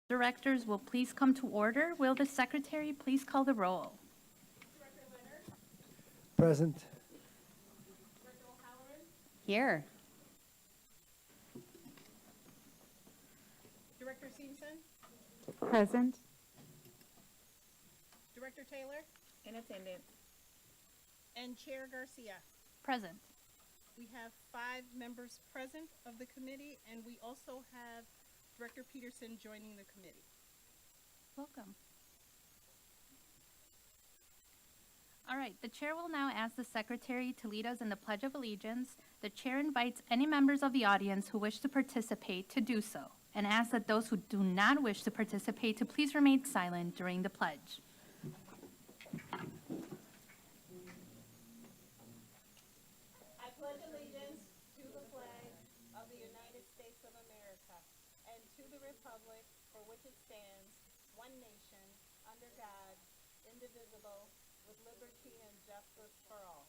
Directors will please come to order. Will the secretary please call the roll? Present. Here. Director Simpson, Present. Director Taylor, In attendance. and Chair Garcia. Present. We have 5 members present of the committee, and we also have Director Peterson joining the committee. Welcome. All right, the chair will now ask the secretary to lead us in the Pledge of Allegiance. The chair invites any members of the audience who wish to participate to do so, and asks that those who do not wish to participate to please remain silent during the pledge. I pledge allegiance to the flag of the United States of America and to the republic for which it stands, one nation, under God, indivisible, with liberty and justice for all.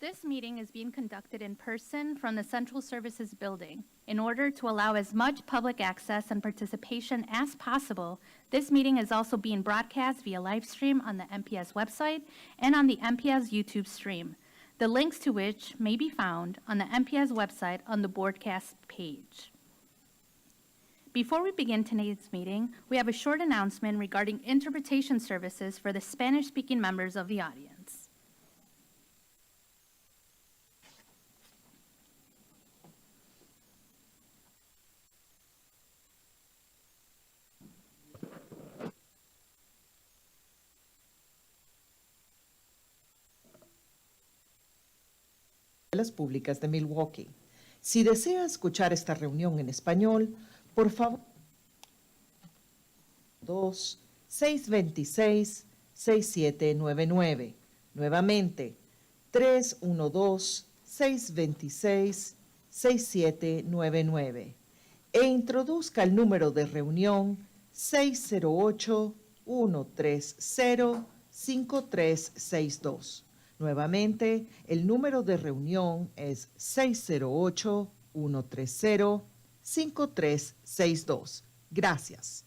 This meeting is being conducted in person from the Central Services Building. In order to allow as much public access and participation as possible, this meeting is also being broadcast via live stream on the MPS website and on the MPS YouTube stream, the links to which may be found on the MPS website on the broadcast page. Before we begin today's meeting, we have a short announcement regarding interpretation services for the Spanish-speaking members of the audience. Escuelas Públicas de Milwaukee. Si desea escuchar esta reunión en español, por favor, 2-626-6799. Nuevamente, 312-626-6799. E introduzca el número de reunión 608-130-5362. Nuevamente, el número de reunión es 608-130-5362. Gracias.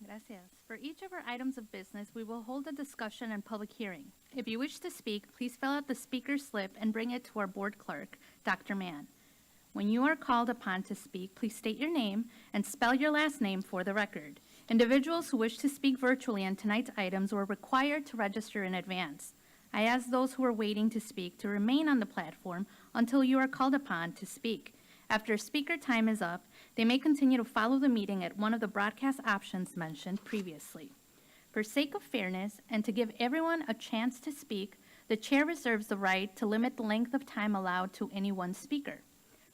Gracias. For each of our items of business, we will hold a discussion and public hearing. If you wish to speak, please fill out the speaker slip and bring it to our board clerk, Dr. Mann. When you are called upon to speak, please state your name and spell your last name for the record. Individuals who wish to speak virtually on tonight's items were required to register in advance. I ask those who are waiting to speak to remain on the platform until you are called upon to speak. After speaker time is up, they may continue to follow the meeting at one of the broadcast options mentioned previously. For sake of fairness and to give everyone a chance to speak, the chair reserves the right to limit the length of time allowed to any one speaker.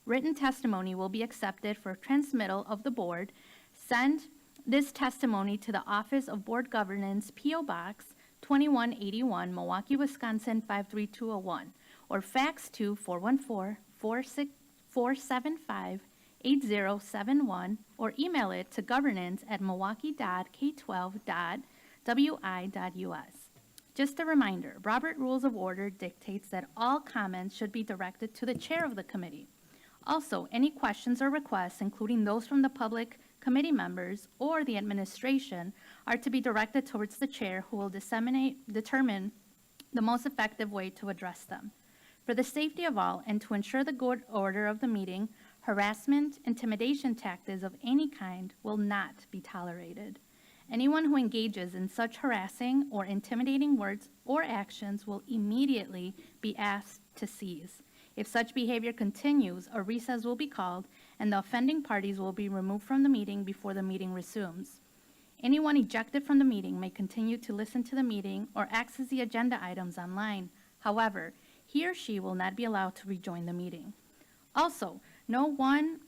Written testimony will be accepted for transmittal of the board. Send this testimony to the Office of Board Governance, P.O. Box 2181, Milwaukee, Wisconsin 53201, or fax to 414-475-8071, or email it to governance@milwaukee.k12.wi.us. Just a reminder, Robert Rules of Order dictates that all comments should be directed to the chair of the committee. Also, any questions or requests, including those from the public, committee members, or the administration, are to be directed towards the chair, who will determine the most effective way to address them. For the safety of all and to ensure the good order of the meeting, harassment, intimidation tactics of any kind will not be tolerated. Anyone who engages in such harassing or intimidating words or actions will immediately be asked to cease. If such behavior continues, a recess will be called and the offending parties will be removed from the meeting before the meeting resumes. Anyone ejected from the meeting may continue to listen to the meeting or access the agenda items online. However, he or she will not be allowed to rejoin the meeting. Also, no one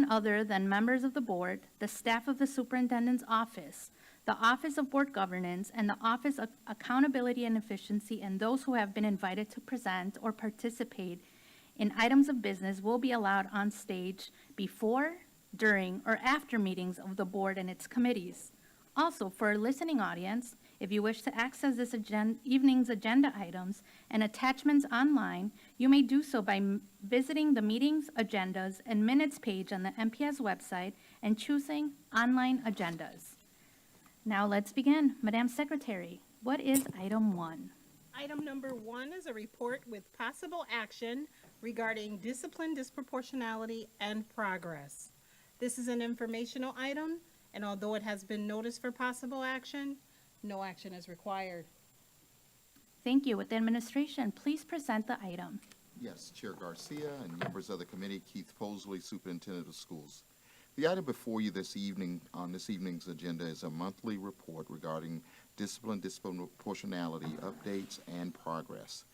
other than members of the board, the staff of the superintendent's office, the Office of Board Governance, and the Office of Accountability and Efficiency, and those who have been invited to present or participate in items of business will be allowed on stage before, during, or after meetings of the board and its committees. Also, for a listening audience, If you wish to access this evening's agenda items and attachments online, you may do so by visiting the meetings, agendas, and minutes page on the MPS website and choosing Online Agendas. Now let's begin. Madam Secretary, what is item 1? Item number 1 is a report with possible action regarding discipline, disproportionality, and progress. This is an informational item, and although it has been noticed for possible action, no action is required. Thank you. With the administration, please present the item. Yes, Chair Garcia and members of the committee, Keith Posley, Superintendent of Schools. The item before you this evening, on this evening's agenda, is a monthly report regarding discipline, disproportionality, updates, and progress.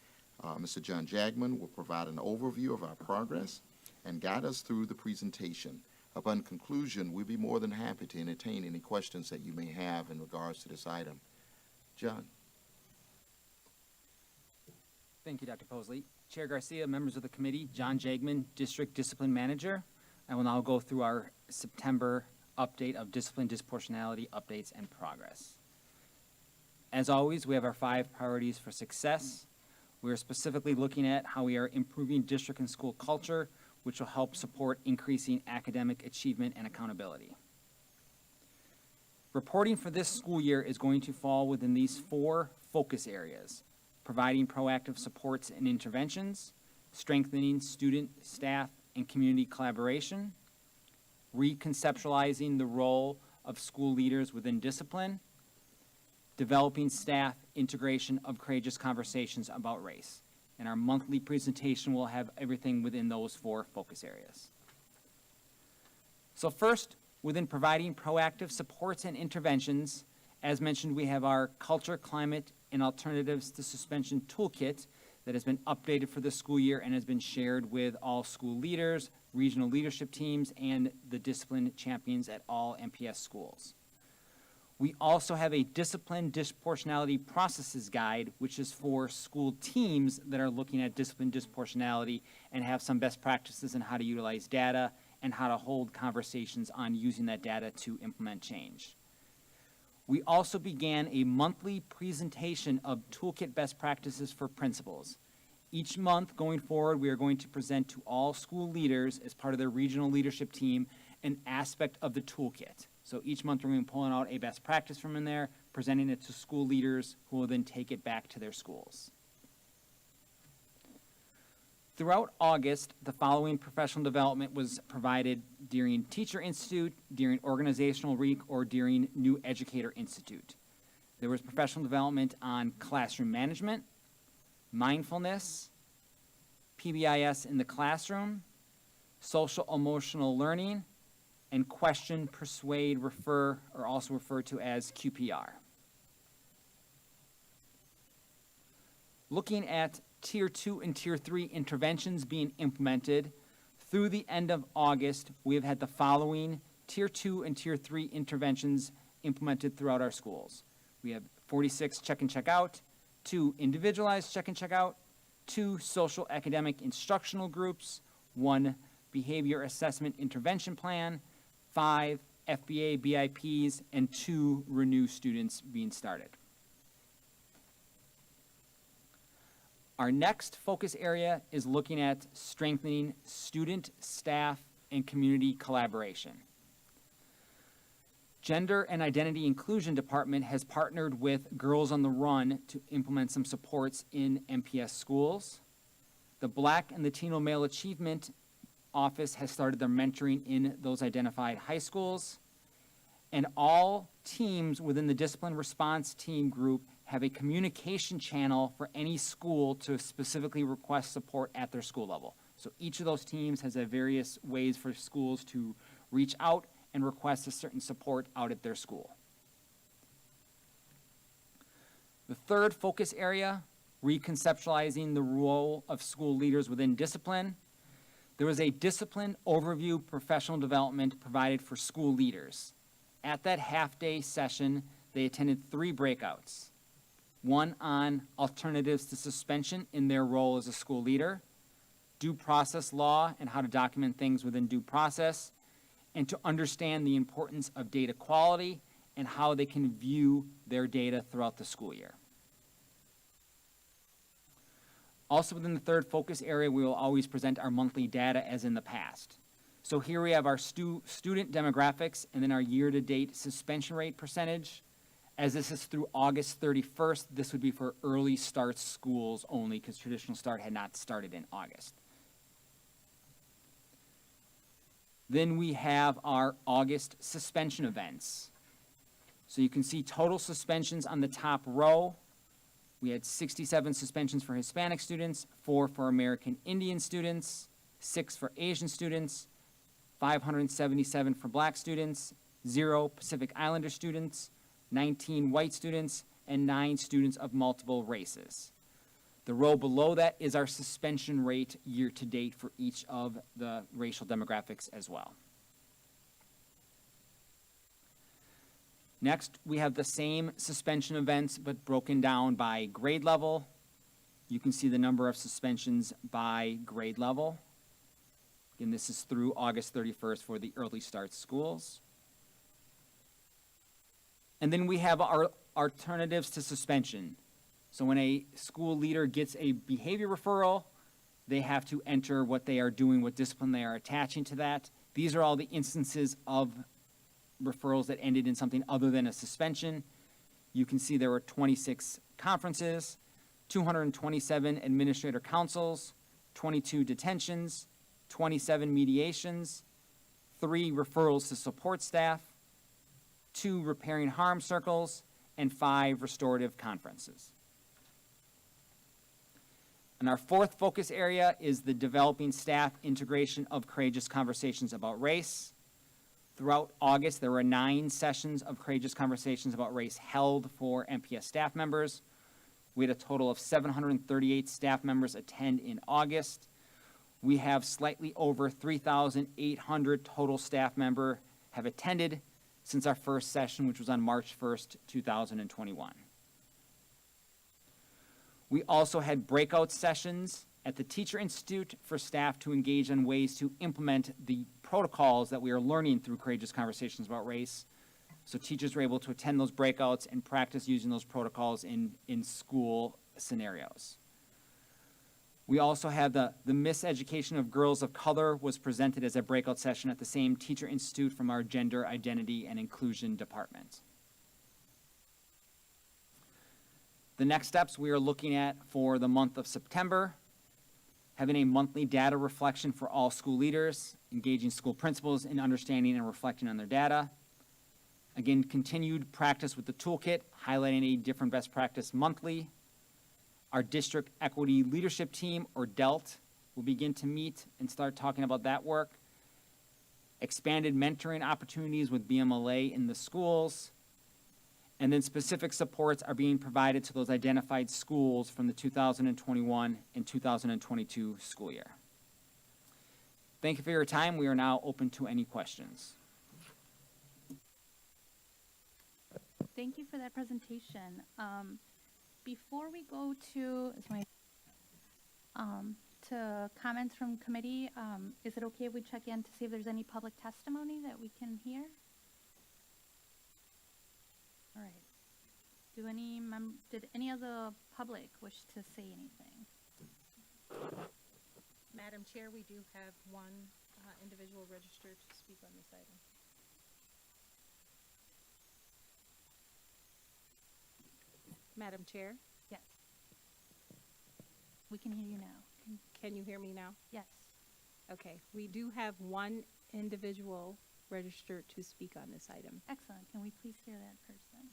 Mr. John Jagman will provide an overview of our progress and guide us through the presentation. Upon conclusion, we'll be more than happy to entertain any questions that you may have in regards to this item. John. Thank you, Dr. Posley. Chair Garcia, members of the committee, John Jagman, District Discipline Manager. I will now go through our September update of discipline, disproportionality, updates, and progress. As always, we have our 5 priorities for success. We are specifically looking at how we are improving district and school culture, which will help support increasing academic achievement and accountability. Reporting for this school year is going to fall within these 4 focus areas: providing proactive supports and interventions, strengthening student, staff, and community collaboration, reconceptualizing the role of school leaders within discipline, developing staff integration of courageous conversations about race. And our monthly presentation will have everything within those 4 focus areas. So first, within providing proactive supports and interventions, as mentioned, we have our Culture, Climate, and Alternatives to Suspension Toolkit that has been updated for the school year and has been shared with all school leaders, regional leadership teams, and the discipline champions at all MPS schools. We also have a discipline disproportionality processes guide, which is for school teams that are looking at discipline disproportionality and have some best practices on how to utilize data and how to hold conversations on using that data to implement change. We also began a monthly presentation of toolkit best practices for principals. Each month going forward, we are going to present to all school leaders as part of their regional leadership team an aspect of the toolkit. So each month we're going to be pulling out a best practice from in there, presenting it to school leaders who will then take it back to their schools. Throughout August, the following professional development was provided during Teacher Institute, during Organizational Week, or during New Educator Institute. There was professional development on classroom management, mindfulness, PBIS in the classroom, social emotional learning, and question, persuade, refer, or also referred to as QPR. Looking at Tier 2 and Tier 3 interventions being implemented, through the end of August, we have had the following Tier 2 and Tier 3 interventions implemented throughout our schools. We have 46 check and check out, 2 individualized check and check out, 2 social academic instructional groups, 1 behavior assessment intervention plan, 5 FBA BIPs, and 2 Renew students being started. Our next focus area is looking at strengthening student, staff, and community collaboration. Gender and Identity Inclusion Department has partnered with Girls on the Run to implement some supports in MPS schools. The Black and Latino Male Achievement Office has started their mentoring in those identified high schools. And all teams within the Discipline Response Team group have a communication channel for any school to specifically request support at their school level. So each of those teams has various ways for schools to reach out and request a certain support out at their school. The third focus area, reconceptualizing the role of school leaders within discipline. There was a discipline overview professional development provided for school leaders. At that half-day session, they attended 3 breakouts. 1 on alternatives to suspension in their role as a school leader, due process law and how to document things within due process, and to understand the importance of data quality and how they can view their data throughout the school year. Also within the third focus area, we will always present our monthly data as in the past. So here we have our student demographics and then our year-to-date suspension rate percentage. As this is through August 31st, this would be for early start schools only because traditional start had not started in August. Then we have our August suspension events. So you can see total suspensions on the top row. We had 67 suspensions for Hispanic students, 4 for American Indian students, 6 for Asian students, 577 for Black students, 0 Pacific Islander students, 19 white students, and 9 students of multiple races. The row below that is our suspension rate year-to-date for each of the racial demographics as well. Next, we have the same suspension events, but broken down by grade level. You can see the number of suspensions by grade level. Again, this is through August 31st for the early start schools. And then we have our alternatives to suspension. So when a school leader gets a behavior referral, they have to enter what they are doing, what discipline they are attaching to that. These are all the instances of referrals that ended in something other than a suspension. You can see there were 26 conferences, 227 administrator councils, 22 detentions, 27 mediations, 3 referrals to support staff, 2 repairing harm circles, and 5 restorative conferences. And our fourth focus area is the developing staff integration of courageous conversations about race. Throughout August, there were 9 sessions of courageous conversations about race held for MPS staff members. We had a total of 738 staff members attend in August. We have slightly over 3,800 total staff member have attended since our first session, which was on March 1st, 2021. We also had breakout sessions at the Teacher Institute for staff to engage on ways to implement the protocols that we are learning through Courageous Conversations About Race. So teachers were able to attend those breakouts and practice using those protocols in school scenarios. We also have the miseducation of girls of color was presented as a breakout session at the same Teacher Institute from our Gender Identity and Inclusion Department. The next steps we are looking at for the month of September, having a monthly data reflection for all school leaders, engaging school principals in understanding and reflecting on their data. Again, continued practice with the toolkit, highlighting a different best practice monthly. Our District Equity Leadership Team, or DELT, will begin to meet and start talking about that work. Expanded mentoring opportunities with BMLA in the schools. And then specific supports are being provided to those identified schools from the 2021 and 2022 school year. Thank you for your time. We are now open to any questions. Thank you for that presentation. Before we go to comments from committee, is it okay if we check in to see if there's any public testimony that we can hear? All right. Did any of the public wish to say anything? Madam Chair, we do have one individual registered to speak on this item. Madam Chair, Yes. We can hear you now. can you hear me now? Yes. Okay, we do have one individual registered to speak on this item. Excellent. Can we please hear that person?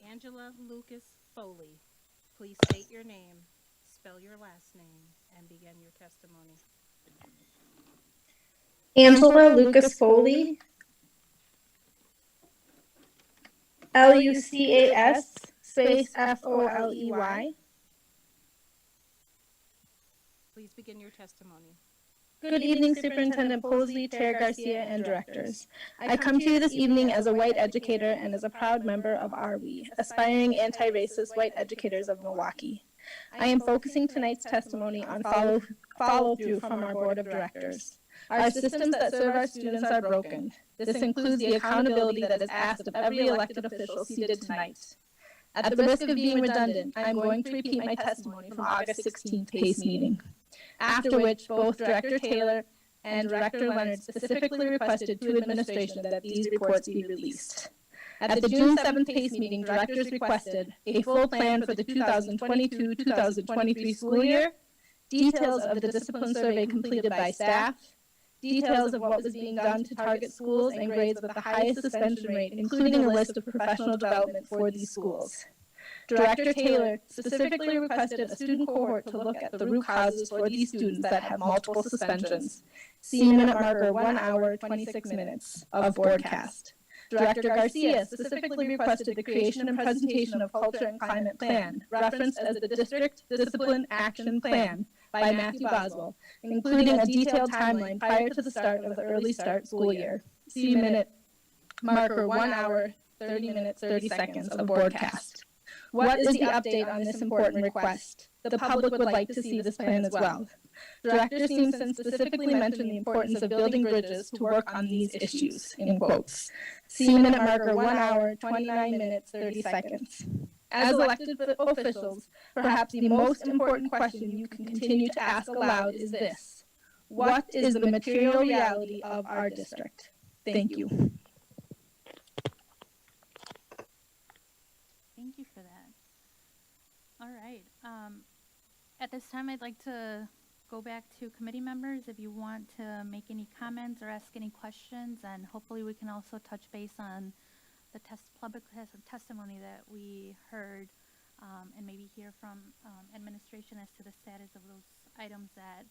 Angela Lucas Foley, please state your name, spell your last name, and begin your testimony. Angela Lucas Foley, Lucas space Foley. Please begin your testimony. Good evening, Superintendent Posey, Chair Garcia, and directors. I come to you this evening as a white educator and as a proud member of ARWE, Aspiring Anti-Racist White Educators of Milwaukee. I am focusing tonight's testimony on follow-through from our Board of Directors. Our systems that serve our students are broken. This includes the accountability that is asked of every elected official seated tonight. At the risk of being redundant, I'm going to repeat my testimony from August 16th PACE meeting, after which both Director Taylor and Director Leonard specifically requested to administration that these reports be released. At the June 7th PACE meeting, directors requested a full plan for the 2022-2023 school year, details of the discipline survey completed by staff, details of what was being done to target schools and grades with the highest suspension rate, including a list of professional development for these schools. Director Taylor specifically requested a student cohort to look at the root causes for these students that have multiple suspensions. See minute marker 1 hour, 26 minutes of broadcast. Director Garcia specifically requested the creation and presentation of Culture and Climate Plan, referenced as the District Discipline Action Plan by Matthew Boswell, including a detailed timeline prior to the start of the early start school year. See minute marker 1 hour, 30 minutes, 30 seconds of broadcast. What is the update on this important request? The public would like to see this plan as well. Director Simpson specifically mentioned the importance of building bridges to work on these issues, in quotes. See minute marker 1 hour, 29 minutes, 30 seconds. As elected officials, perhaps the most important question you can continue to ask aloud is this: what is the material reality of our district? Thank you. Thank you for that. All right. At this time, I'd like to go back to committee members if you want to make any comments or ask any questions, and hopefully we can also touch base on the public testimony that we heard, and maybe hear from administration as to the status of those items that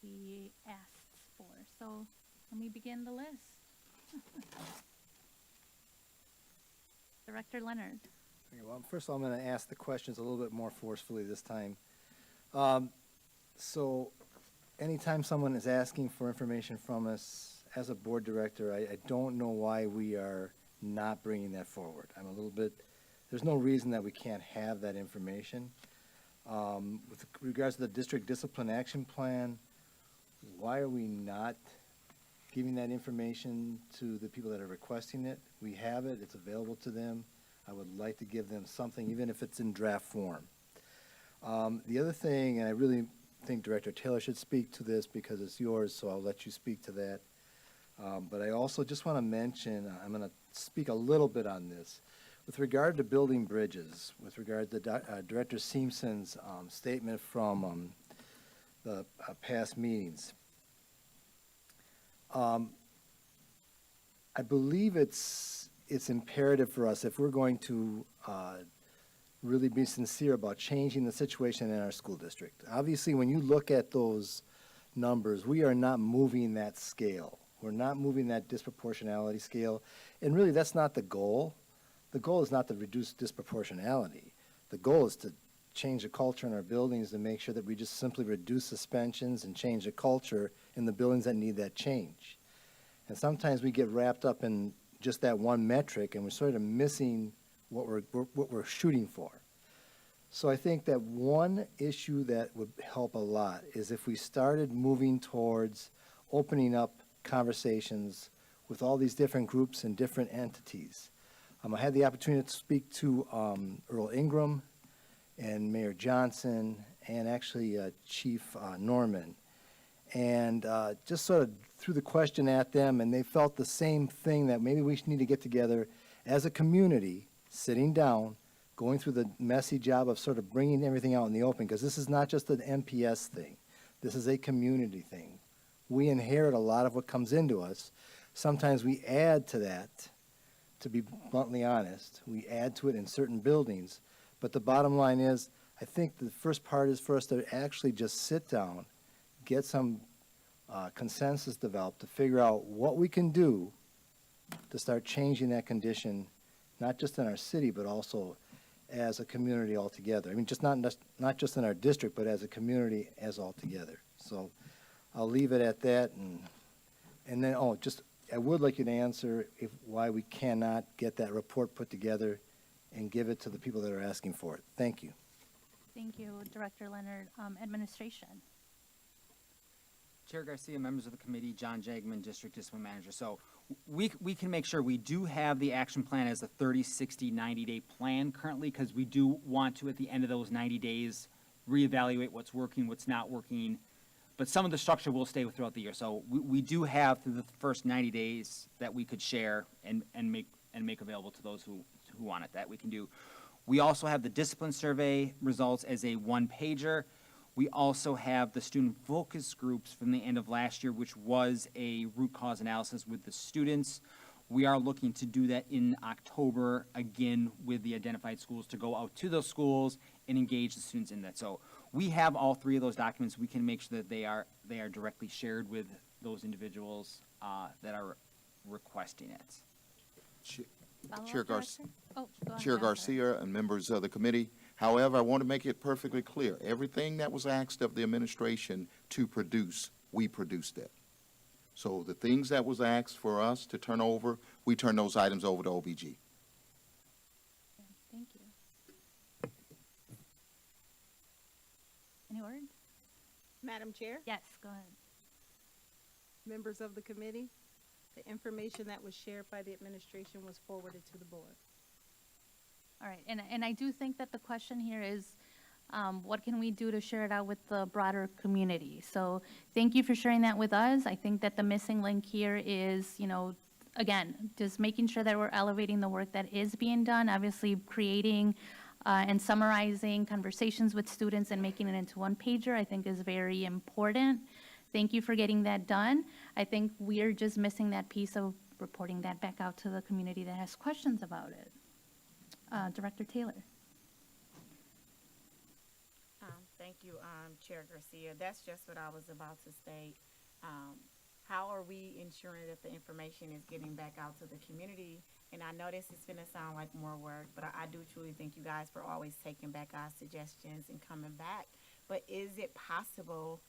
we asked for. So let me begin the list. Director Leonard. Okay, well, first of all, I'm going to ask the questions a little bit more forcefully this time. So anytime someone is asking for information from us as a board director, I don't know why we are not bringing that forward. I'm a little bit, there's no reason that we can't have that information. With regards to the district discipline action plan, why are we not giving that information to the people that are requesting it? We have it, it's available to them. I would like to give them something, even if it's in draft form. The other thing, and I really think Director Taylor should speak to this because it's yours, so I'll let you speak to that. But I also just want to mention, I'm going to speak a little bit on this. With regard to building bridges, with regard to Director Simpson's statement from the past meetings, I believe it's imperative for us, if we're going to really be sincere about changing the situation in our school district. Obviously, when you look at those numbers, we are not moving that scale. We're not moving that disproportionality scale. And really, that's not the goal. The goal is not to reduce disproportionality. The goal is to change the culture in our buildings to make sure that we just simply reduce suspensions and change the culture in the buildings that need that change. And sometimes we get wrapped up in just that one metric, and we're sort of missing what we're shooting for. So I think that one issue that would help a lot is if we started moving towards opening up conversations with all these different groups and different entities. I had the opportunity to speak to Earl Ingram and Mayor Johnson and actually Chief Norman, and just sort of threw the question at them, and they felt the same thing, that maybe we need to get together as a community, sitting down, going through the messy job of sort of bringing everything out in the open, because this is not just an MPS thing. This is a community thing. We inherit a lot of what comes into us. Sometimes we add to that, to be bluntly honest. We add to it in certain buildings. But the bottom line is, I think the first part is for us to actually just sit down, get some consensus developed to figure out what we can do to start changing that condition, not just in our city, but also as a community altogether. I mean, just not just in our district, but as a community as altogether. So I'll leave it at that, and then, I would like you to answer why we cannot get that report put together and give it to the people that are asking for it. Thank you. Thank you, Director Leonard. Administration. Chair Garcia, members of the committee, John Jagman, District Discipline Manager. So we can make sure we do have the action plan as a 30, 60, 90-day plan currently, because we do want to, at the end of those 90 days, reevaluate what's working, what's not working. But some of the structure will stay throughout the year. So we do have through the first 90 days that we could share and make available to those who want it, that we can do. We also have the discipline survey results as a one-pager. We also have the student focus groups from the end of last year, which was a root cause analysis with the students. We are looking to do that in October, again, with the identified schools, to go out to those schools and engage the students in that. So we have all three of those documents. We can make sure that they are directly shared with those individuals that are requesting it. Follow-up, Chair Director? Oh, go ahead, Chair I'm sorry. Garcia and members of the committee, however, I want to make it perfectly clear, everything that was asked of the administration to produce, we produced it. So the things that was asked for us to turn over, we turn those items over to OBG. Thank you. Any words? Madam Chair, Yes, go ahead. members of the committee, the information that was shared by the administration was forwarded to the board. All right, and I do think that the question here is, what can we do to share it out with the broader community? So thank you for sharing that with us. I think that the missing link here is, again, just making sure that we're elevating the work that is being done, obviously creating and summarizing conversations with students and making it into one pager, I think is very important. Thank you for getting that done. I think we're just missing that piece of reporting that back out to the community that has questions about it. Director Taylor. Thank you, Chair Garcia. That's just what I was about to state. How are we ensuring that the information is getting back out to the community? And I know this is gonna sound like more work, but I do truly thank you guys for always taking back our suggestions and coming back. But is it possible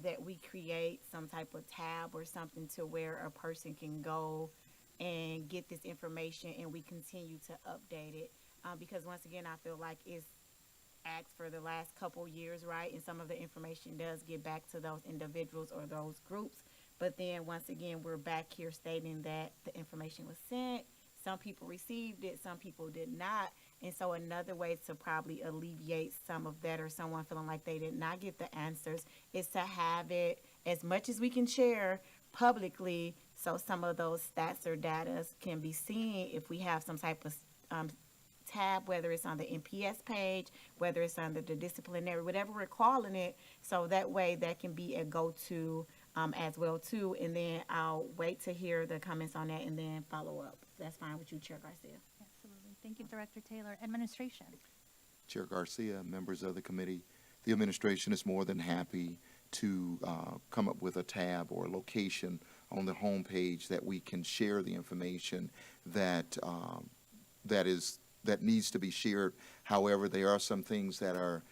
that we create some type of tab or something to where a person can go and get this information and we continue to update it? Because once again, I feel like it's asked for the last couple years, right? And some of the information does get back to those individuals or those groups. But then once again, we're back here stating that the information was sent. Some people received it, some people did not. And so another way to probably alleviate some of that, or someone feeling like they did not get the answers, is to have it as much as we can share publicly, so some of those stats or data can be seen. If we have some type of tab, whether it's on the NPS page, whether it's under the disciplinary, whatever we're calling it, so that way that can be a go-to as well too. And then I'll wait to hear the comments on that and then follow up. That's fine with you, Chair Garcia. Absolutely. Thank you, Director Taylor. Administration. Chair Garcia, members of the committee, the administration is more than happy to come up with a tab or a location on the homepage that we can share the information that that needs to be shared. However, there are some things that are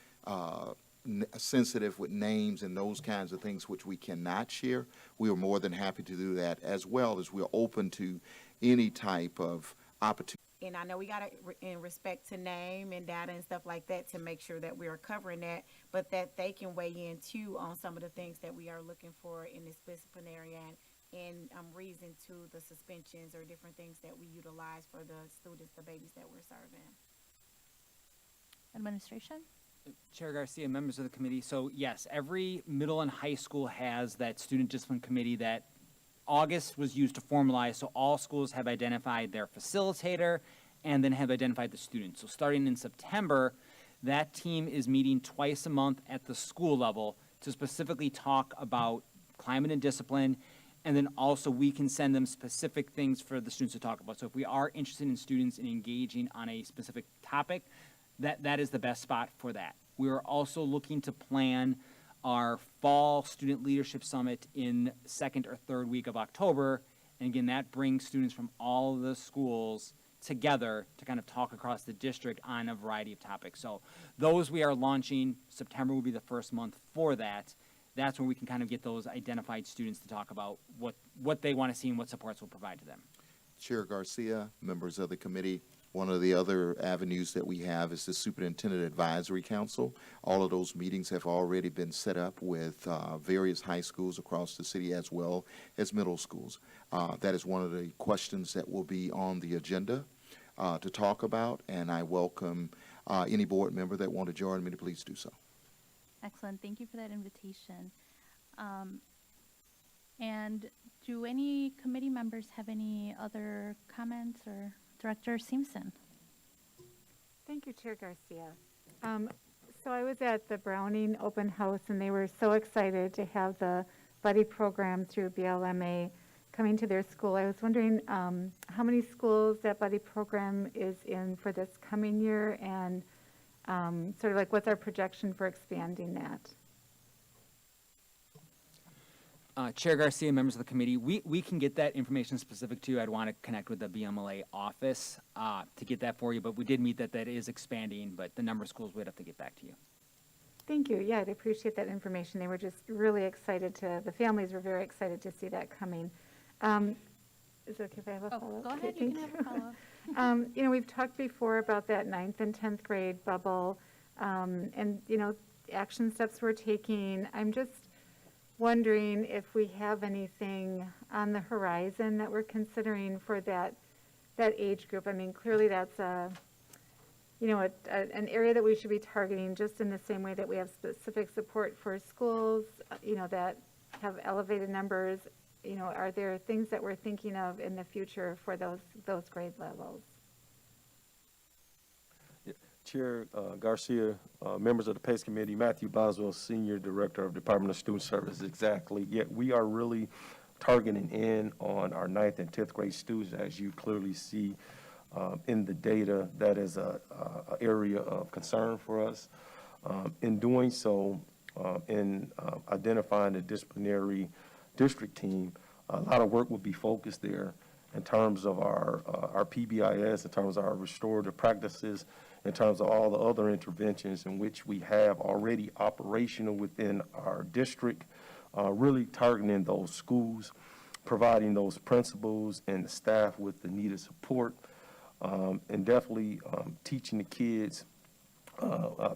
sensitive with names and those kinds of things which we cannot share. We are more than happy to do that, as well as we're open to any type of opportunity. And I know we got to, in respect to name and data and stuff like that, to make sure that we are covering that, but that they can weigh in too on some of the things that we are looking for in this disciplinary and reason to the suspensions or different things that we utilize for the students, the babies that we're serving. Administration. Chair Garcia, members of the committee, so yes, every middle and high school has that student discipline committee that August was used to formalize, so all schools have identified their facilitator and then have identified the students. So starting in September, that team is meeting twice a month at the school level to specifically talk about climate and discipline, and then also we can send them specific things for the students to talk about. So if we are interested in students in engaging on a specific topic, that is the best spot for that. We are also looking to plan our fall student leadership summit in second or third week of October. And again, that brings students from all of the schools together to kind of talk across the district on a variety of topics. So those we are launching. September will be the first month for that. That's where we can kind of get those identified students to talk about what they want to see and what supports we'll provide to them. Chair Garcia, members of the committee, one of the other avenues that we have is the Superintendent Advisory Council. All of those meetings have already been set up with various high schools across the city as well as middle schools. That is one of the questions that will be on the agenda to talk about, and I welcome any board member that want to join me to please do so. Excellent. Thank you for that invitation. And do any committee members have any other comments, or Director Simpson? Thank you, Chair Garcia. So I was at the Browning Open House, and they were so excited to have the buddy program through BLMA coming to their school. I was wondering how many schools that buddy program is in for this coming year, and sort of like what's our projection for expanding that? Chair Garcia, members of the committee, we can get that information specific to you. I'd want to connect with the BMLA office to get that for you, but we did meet that is expanding, but the number of schools, we'd have to get back to you. Thank you. Yeah, I'd appreciate that information. They were just really excited the families were very excited to see that coming. Is it okay if I have a follow-up? Go Okay, ahead, you can thank have a follow-up. You know, we've talked before about that 9th and 10th grade bubble, and, you know, action steps we're taking. I'm just wondering if we have anything on the horizon that we're considering for that age group. I mean, clearly that's an area that we should be targeting, just in the same way that we have specific support for schools, you know, that have elevated numbers. You know, are there things that we're thinking of in the future for those grade levels? Chair Garcia, members of the PACE Committee, Matthew Boswell, Senior Director of Department of Student Services, exactly. Yet we are really targeting in on our 9th and 10th grade students, as you clearly see in the data. That is a area of concern for us. In doing so, in identifying the disciplinary district team, a lot of work will be focused there in terms of our PBIS, in terms of our restorative practices, in terms of all the other interventions in which we have already operational within our district, really targeting those schools, providing those principals and the staff with the needed support, and definitely teaching the kids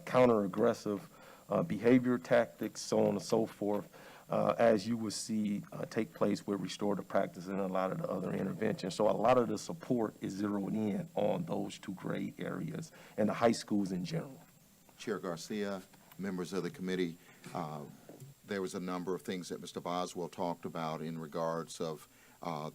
counter-aggressive behavior tactics, so on and so forth, as you would see take place with restorative practice and a lot of the other interventions. So a lot of the support is zeroed in on those 2 grade areas and the high schools in general. Chair Garcia, members of the committee, there was a number of things that Mr. Boswell talked about in regards of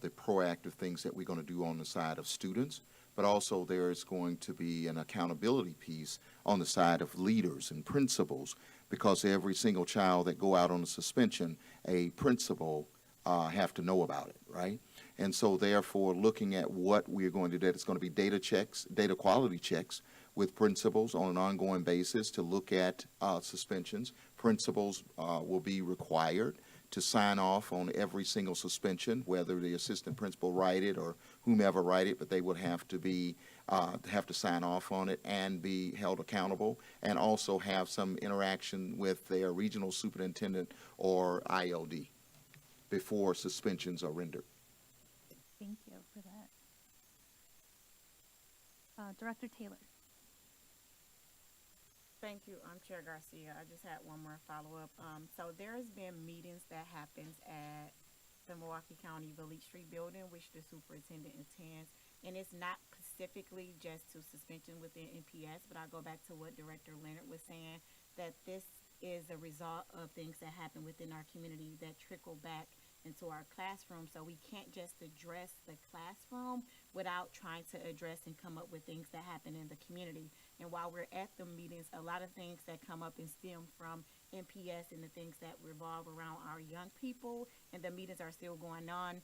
the proactive things that we're going to do on the side of students, but also there is going to be an accountability piece on the side of leaders and principals, because every single child that go out on a suspension, a principal have to know about it, right? And so therefore, looking at what we're going to do, it's going to be data checks, data quality checks with principals on an ongoing basis to look at suspensions. Principals will be required to sign off on every single suspension, whether the assistant principal write it or whomever write it, but they would have to sign off on it and be held accountable, and also have some interaction with their regional superintendent or ILD before suspensions are rendered. Thank you for that. Director Taylor. Thank you, Chair Garcia. I just had one more follow-up. So there's been meetings that happens at the Milwaukee County Vliet Street building, which the superintendent attends, and it's not specifically just to suspension within MPS, but I'll go back to what Director Leonard was saying, that this is a result of things that happen within our community that trickle back into our classroom. So we can't just address the classroom without trying to address and come up with things that happen in the community. And while we're at the meetings, a lot of things that come up and stem from MPS and the things that revolve around our young people, and the meetings are still going on.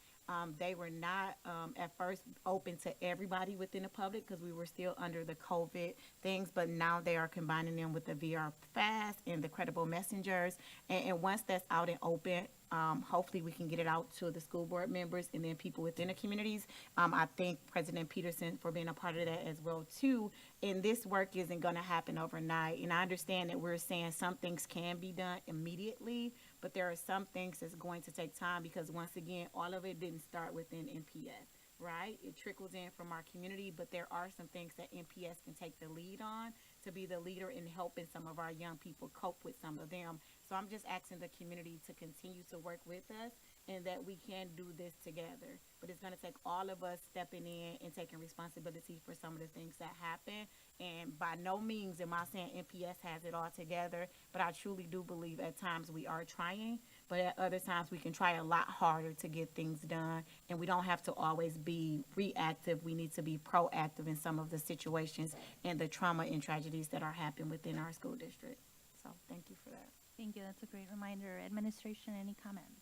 They were not at first open to everybody within the public because we were still under the COVID things, but now they are combining them with the VR Fast and the credible messengers. And once that's out and open, hopefully we can get it out to the school board members and then people within the communities. I thank President Peterson for being a part of that as well too. And this work isn't going to happen overnight. And I understand that we're saying some things can be done immediately, but there are some things that's going to take time because once again, all of it didn't start within MPS. right? It trickles in from our community, but there are some things that MPS can take the lead on to be the leader in helping some of our young people cope with some of them. So I'm just asking the community to continue to work with us and that we can do this together. But it's going to take all of us stepping in and taking responsibility for some of the things that happen. And by no means am I saying MPS has it all together, but I truly do believe at times we are trying, but at other times we can try a lot harder to get things done. And we don't have to always be reactive. We need to be proactive in some of the situations and the trauma and tragedies that are happening within our school district. So thank you for that. Thank you. That's a great reminder. Administration, any comments?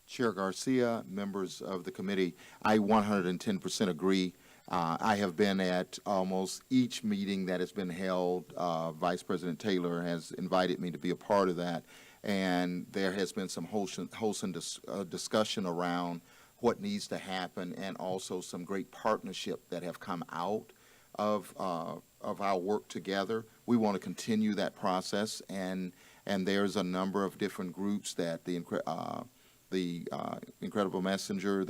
Chair Garcia, members of the committee, I 110% agree. I have been at almost each meeting that has been held. Vice President Taylor has invited me to be a part of that, and there has been some wholesome discussion around what needs to happen, and also some great partnership that have come out of our work together. We want to continue that process, and there's a number of different groups that the Credible Messenger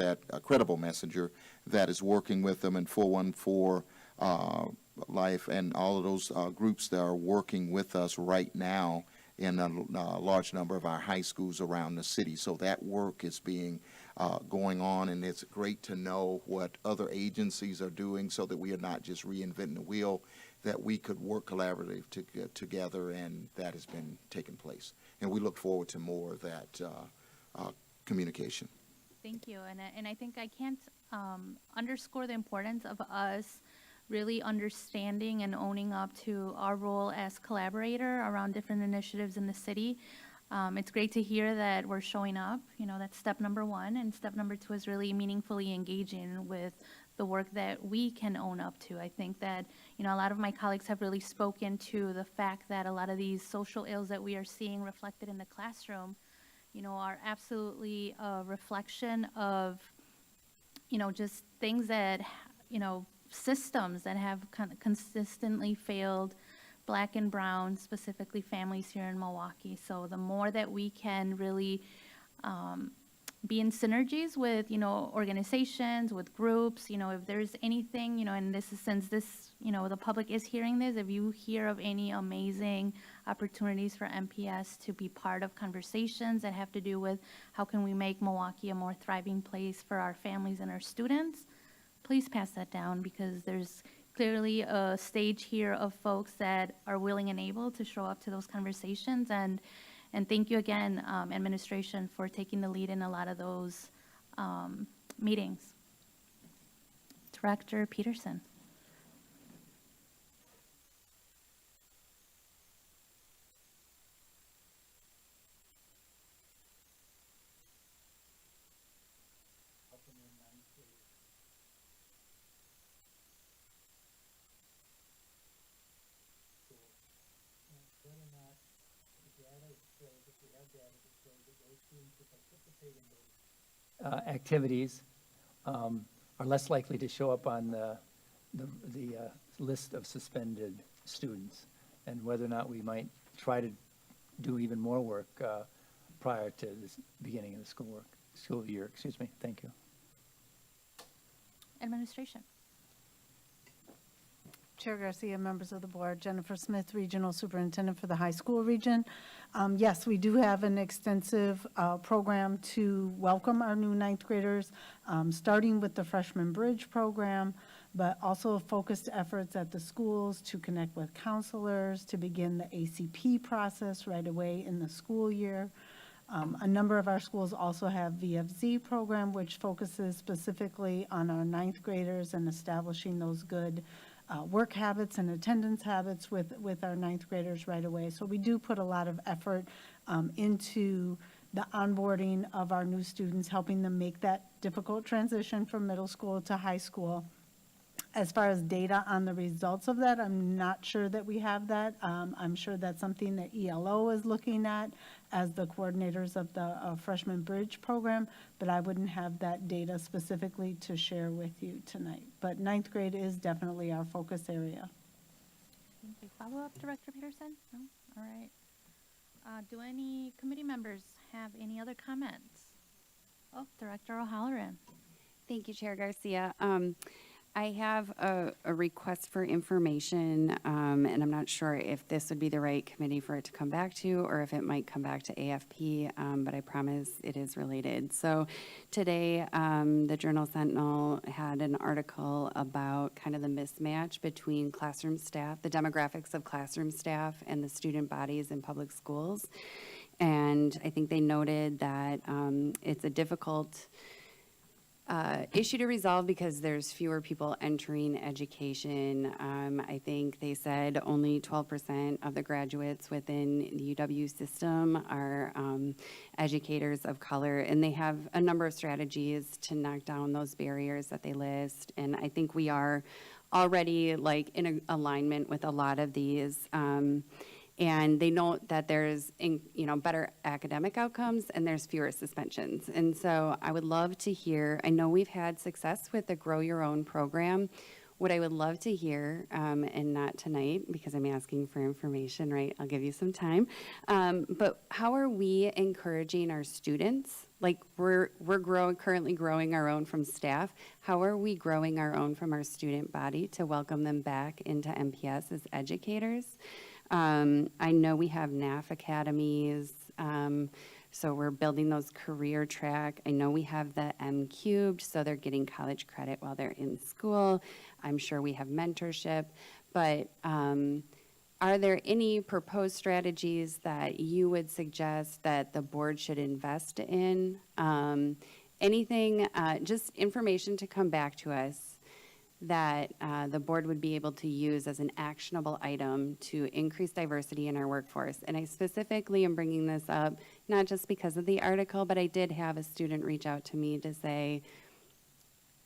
that is working with them, and 414 Life, and all of those groups that are working with us right now in a large number of our high schools around the city. So that work is being going on, and it's great to know what other agencies are doing so that we are not just reinventing the wheel, that we could work collaboratively together, and that has been taking place. And we look forward to more of that communication. Thank you. And I think I can't underscore the importance of us really understanding and owning up to our role as collaborator around different initiatives in the city. It's great to hear that we're showing up. You know, that's step number one. And step number two is really meaningfully engaging with the work that we can own up to. I think that, you know, a lot of my colleagues have really spoken to the fact that a lot of these social ills that we are seeing reflected in the classroom, you know, are absolutely a reflection of, you know, just things that, you know, systems that have consistently failed Black and brown, specifically families here in Milwaukee. So the more that we can really be in synergies with, you know, organizations, with groups, you know, if there's anything, you know, and this is, since this, you know, the public is hearing this, if you hear of any amazing opportunities for MPS to be part of conversations that have to do with how can we make Milwaukee a more thriving place for our families and our students, please pass that down, because there's clearly a stage here of folks that are willing and able to show up to those conversations. And thank you again, administration, for taking the lead in a lot of those meetings. Director Peterson. Activities are less likely to show up on the list of suspended students, and whether or not we might try to do even more work prior to this beginning of the school year. Excuse me. Thank you. Administration. Chair Garcia, members of the board, Jennifer Smith, Regional Superintendent for the high school region. Yes, we do have an extensive program to welcome our new ninth graders, starting with the Freshman Bridge program, but also focused efforts at the schools to connect with counselors, to begin the ACP process right away in the school year. A number of our schools also have VFZ program, which focuses specifically on our ninth graders and establishing those good work habits and attendance habits with our ninth graders right away. So we do put a lot of effort into the onboarding of our new students, helping them make that difficult transition from middle school to high school. As far as data on the results of that, I'm not sure that we have that. I'm sure that's something that ELO is looking at as the coordinators of the Freshman Bridge program, but I wouldn't have that data specifically to share with you tonight. But ninth grade is definitely our focus area. Thank you. Follow-up, Director Peterson? No? All right. Do any committee members have any other comments? Oh, Director O'Halloran. Thank you, Chair Garcia. I have a request for information, and I'm not sure if this would be the right committee for it to come back to, or if it might come back to AFP, but I promise it is related. So today, the Journal Sentinel had an article about kind of the mismatch between classroom staff, the demographics of classroom staff and the student bodies in public schools. And I think they noted that it's a difficult issue to resolve because there's fewer people entering education. I think they said only 12% of the graduates within the UW system are educators of color, and they have a number of strategies to knock down those barriers that they list. And I think we are already like in alignment with a lot of these. And they note that there's, better academic outcomes and there's fewer suspensions. And so I would love to hear, I know we've had success with the Grow Your Own program. What I would love to hear, and not tonight because I'm asking for information, right? I'll give you some time. But how are we encouraging our students? Like we're currently growing our own from staff. How are we growing our own from our student body to welcome them back into MPS as educators? I know we have NAF academies, so we're building those career track. I know we have the M-Cubed, so they're getting college credit while they're in school. I'm sure we have mentorship, but are there any proposed strategies that you would suggest that the board should invest in? Anything, just information to come back to us that the board would be able to use as an actionable item to increase diversity in our workforce. And I specifically am bringing this up, not just because of the article, but I did have a student reach out to me to say,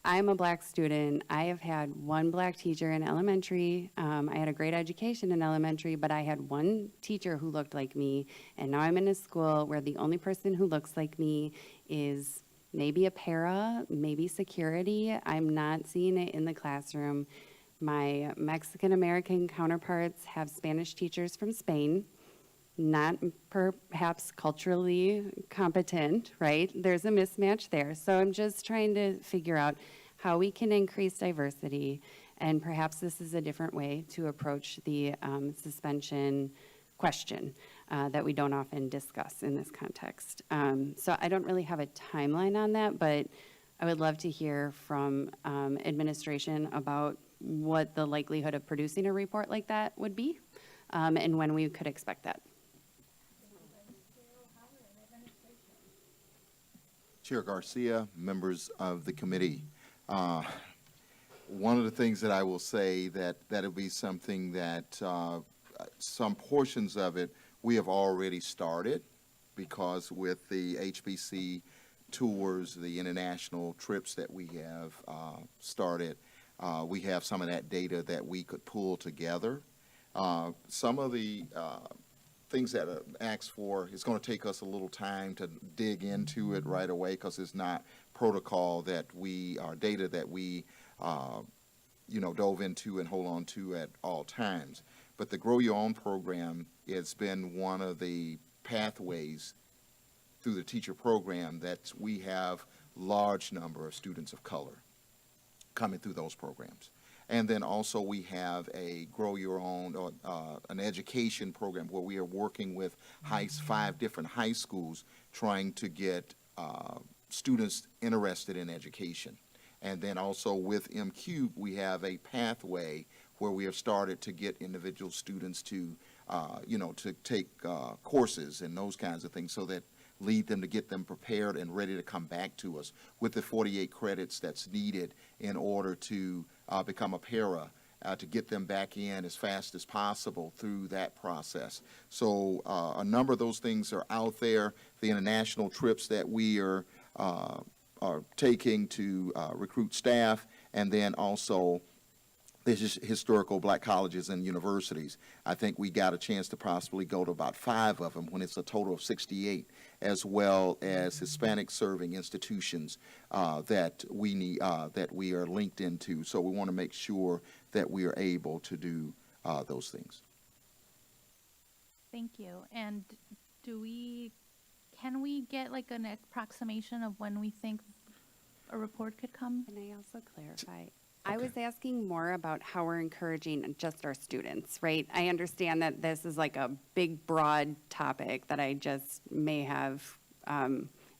I'm a Black student. I have had one Black teacher in elementary. I had a great education in elementary, but I had one teacher who looked like me. And now I'm in a school where the only person who looks like me is maybe a para, maybe security. I'm not seeing it in the classroom. My Mexican-American counterparts have Spanish teachers from Spain, not perhaps culturally competent, right? There's a mismatch there. So I'm just trying to figure out how we can increase diversity, and perhaps this is a different way to approach the suspension question that we don't often discuss in this context. So I don't really have a timeline on that, but I would love to hear from administration about what the likelihood of producing a report like that would be, and when we could expect that. Chair Garcia, members of the committee, one of the things that I will say that'll be something that some portions of it we have already started, because with the HBC tours, the international trips that we have started, we have some of that data that we could pull together. Some of the things that are asked for, it's going to take us a little time to dig into it right away, because it's not protocol that we, or data that we, dove into and hold on to at all times. But the Grow Your Own program has been one of the pathways through the teacher program that we have large number of students of color coming through those programs. And then also we have a Grow Your Own, an education program where we are working with 5 different high schools trying to get students interested in education. And then also with M-Cube, we have a pathway where we have started to get individual students to, to take courses and those kinds of things, so that lead them to get them prepared and ready to come back to us with the 48 credits that's needed in order to become a para, to get them back in as fast as possible through that process. So a number of those things are out there. The international trips that we are taking to recruit staff, and then also the historical Black colleges and universities. I think we got a chance to possibly go to about 5 of them when it's a total of 68, as well as Hispanic serving institutions that we need, that we are linked into. So we want to make sure that we are able to do those things. Thank you. And can we get like an approximation of when we think a report could come? Can I also clarify? I was asking more about how we're encouraging just our students, right? I understand that this is like a big, broad topic that I just may have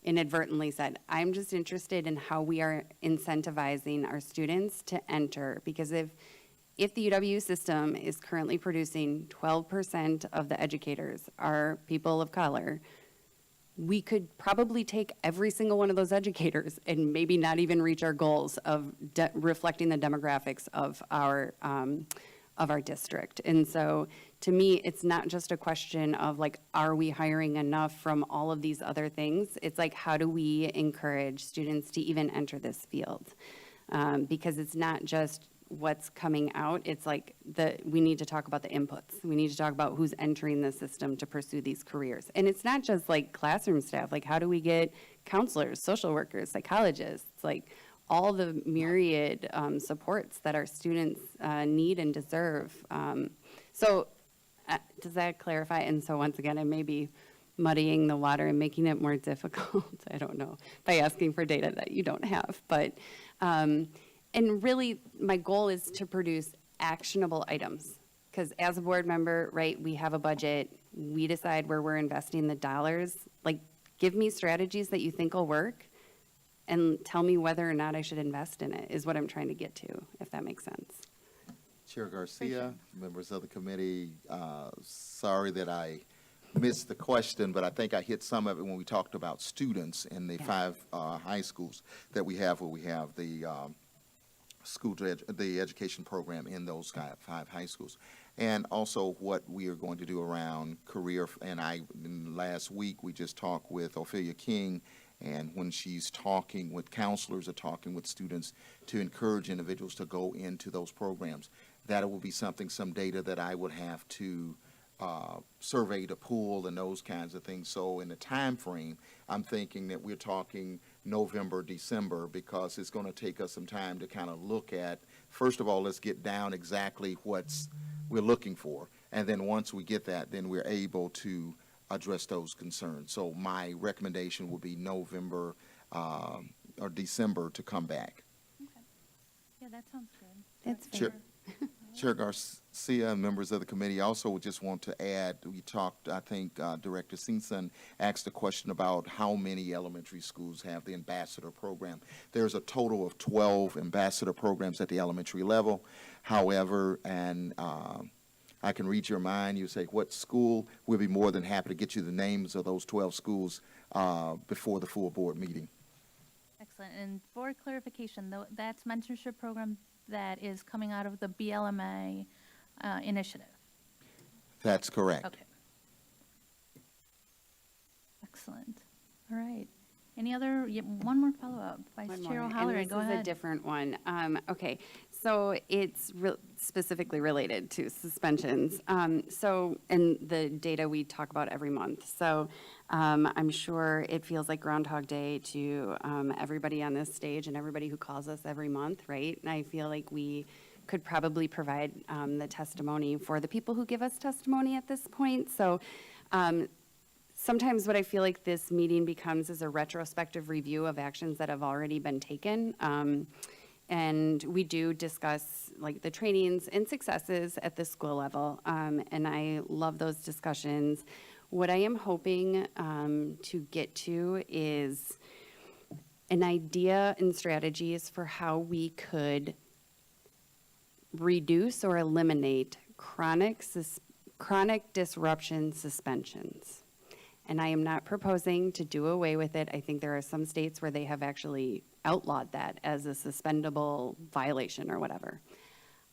inadvertently said. I'm just interested in how we are incentivizing our students to enter, because if the UW system is currently producing 12% of the educators are people of color, we could probably take every single one of those educators and maybe not even reach our goals of reflecting the demographics of our district. And so to me, it's not just a question of like, are we hiring enough from all of these other things? It's like, how do we encourage students to even enter this field? Because it's not just what's coming out, it's like we need to talk about the inputs. We need to talk about who's entering the system to pursue these careers. And it's not just like classroom staff, like how do we get counselors, social workers, psychologists, like all the myriad supports that our students need and deserve. So does that clarify? And so once again, I may be muddying the water and making it more difficult, I don't know, by asking for data that you don't have. But and really, my goal is to produce actionable items. Because as a board member, right, we have a budget. We decide where we're investing the dollars. Like, give me strategies that you think will work and tell me whether or not I should invest in it, is what I'm trying to get to, if that makes sense. Chair Garcia, members of the committee, sorry that I missed the question, but I think I hit some of it when we talked about students in the 5 high schools that we have, where we have the the education program in those 5 high schools. And also what we are going to do around career, and last week we just talked with Ophelia King, and when she's talking with counselors or talking with students to encourage individuals to go into those programs, that will be some data that I would have to survey to pool and those kinds of things. So in the time frame, I'm thinking that we're talking November, December, because it's going to take us some time to kind of look at, first of all, let's get down exactly we're looking for. And then once we get that, then we're able to address those concerns. So my recommendation would be November or December to come back. Okay. Yeah, that sounds good. That's Chair- fair. Chair Garcia and members of the committee, also would just want to add, we talked, I think Director Simpson asked a question about how many elementary schools have the ambassador program. There's a total of 12 ambassador programs at the elementary level. However, and I can read your mind, you say what school, we'll be more than happy to get you the names of those 12 schools before the full board meeting. Excellent. And for clarification, that's mentorship program that is coming out of the BLMA initiative. That's correct. Okay. Excellent. All right. Any other, one more follow-up. Vice One Chair more, O'Halloran, and go this is a ahead. different one. Okay, so it's specifically related to suspensions. And the data we talk about every month. So I'm sure it feels like Groundhog Day to everybody on this stage and everybody who calls us every month, right? And I feel like we could probably provide the testimony for the people who give us testimony at this point. So sometimes what I feel like this meeting becomes is a retrospective review of actions that have already been taken. And we do discuss like the trainings and successes at the school level. And I love those discussions. What I am hoping to get to is an idea and strategies for how we could reduce or eliminate chronic disruption suspensions. And I am not proposing to do away with it. I think there are some states where they have actually outlawed that as a suspendable violation or whatever.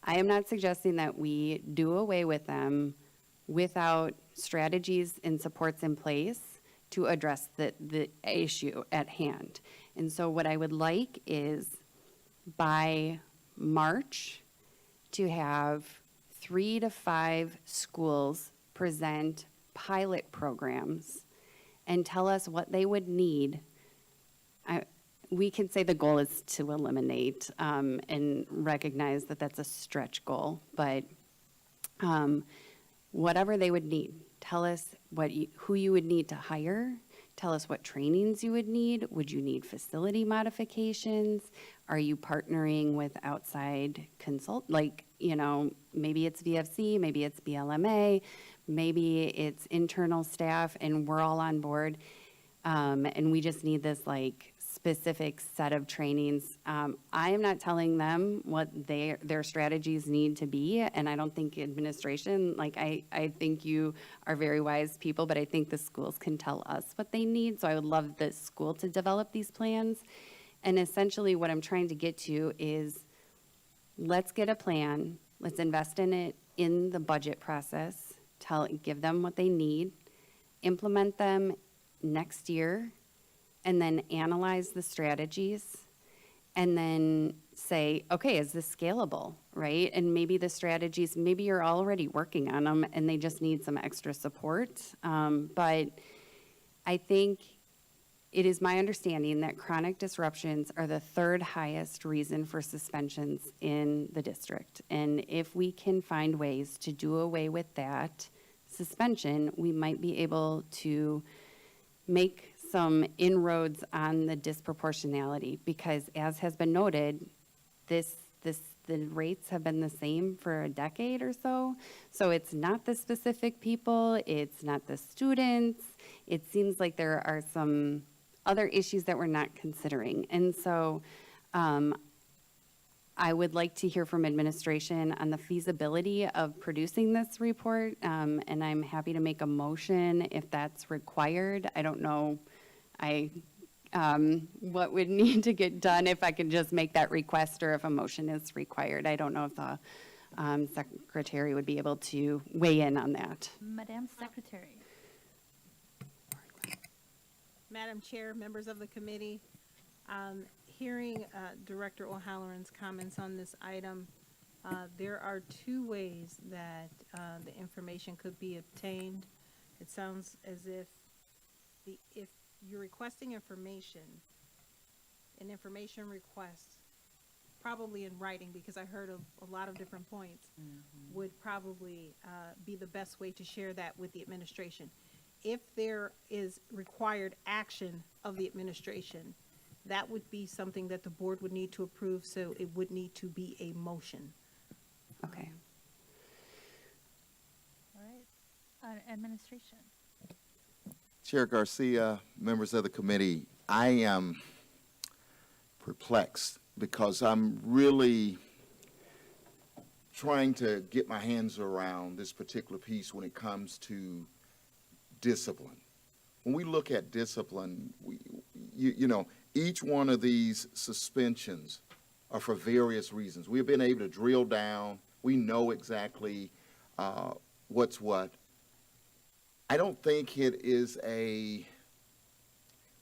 I am not suggesting that we do away with them without strategies and supports in place to address the issue at hand. And so what I would like is by March to have 3 to 5 schools present pilot programs and tell us what they would need. We can say the goal is to eliminate and recognize that that's a stretch goal, but whatever they would need, tell us who you would need to hire, Tell us what trainings you would need. Would you need facility modifications? Are you partnering with outside like, maybe it's VFC, maybe it's BLMA, maybe it's internal staff, and we're all on board. And we just need this like specific set of trainings. I am not telling them what their strategies need to be, and I don't think administration, like I think you are very wise people, but I think the schools can tell us what they need. So I would love the school to develop these plans. And essentially what I'm trying to get to is, let's get a plan, let's invest in it in the budget process, give them what they need, implement them next year, and then analyze the strategies, and then say, okay, is this scalable, right? And maybe the strategies, maybe you're already working on them and they just need some extra support. But I think it is my understanding that chronic disruptions are the third highest reason for suspensions in the district. And if we can find ways to do away with that suspension, we might be able to make some inroads on the disproportionality, because as has been noted, the rates have been the same for a decade or so. So it's not the specific people, it's not the students. It seems like there are some other issues that we're not considering. And so I would like to hear from administration on the feasibility of producing this report, and I'm happy to make a motion if that's required. I don't know what would need to get done, if I can just make that request or if a motion is required. I don't know if the secretary would be able to weigh in on that. Madam Secretary. Madam Chair, members of the committee, hearing Director O'Halloran's comments on this item, there are two ways that the information could be obtained. It sounds as if you're requesting information, an information request, probably in writing, because I heard a lot of different points, would probably be the best way to share that with the administration. If there is required action of the administration, that would be something that the board would need to approve, so it would need to be a motion. Okay. All right. Administration. Chair Garcia, members of the committee, I am perplexed because I'm really trying to get my hands around this particular piece when it comes to discipline. When we look at discipline, each one of these suspensions are for various reasons. We've been able to drill down. We know exactly what's what. I don't think it is a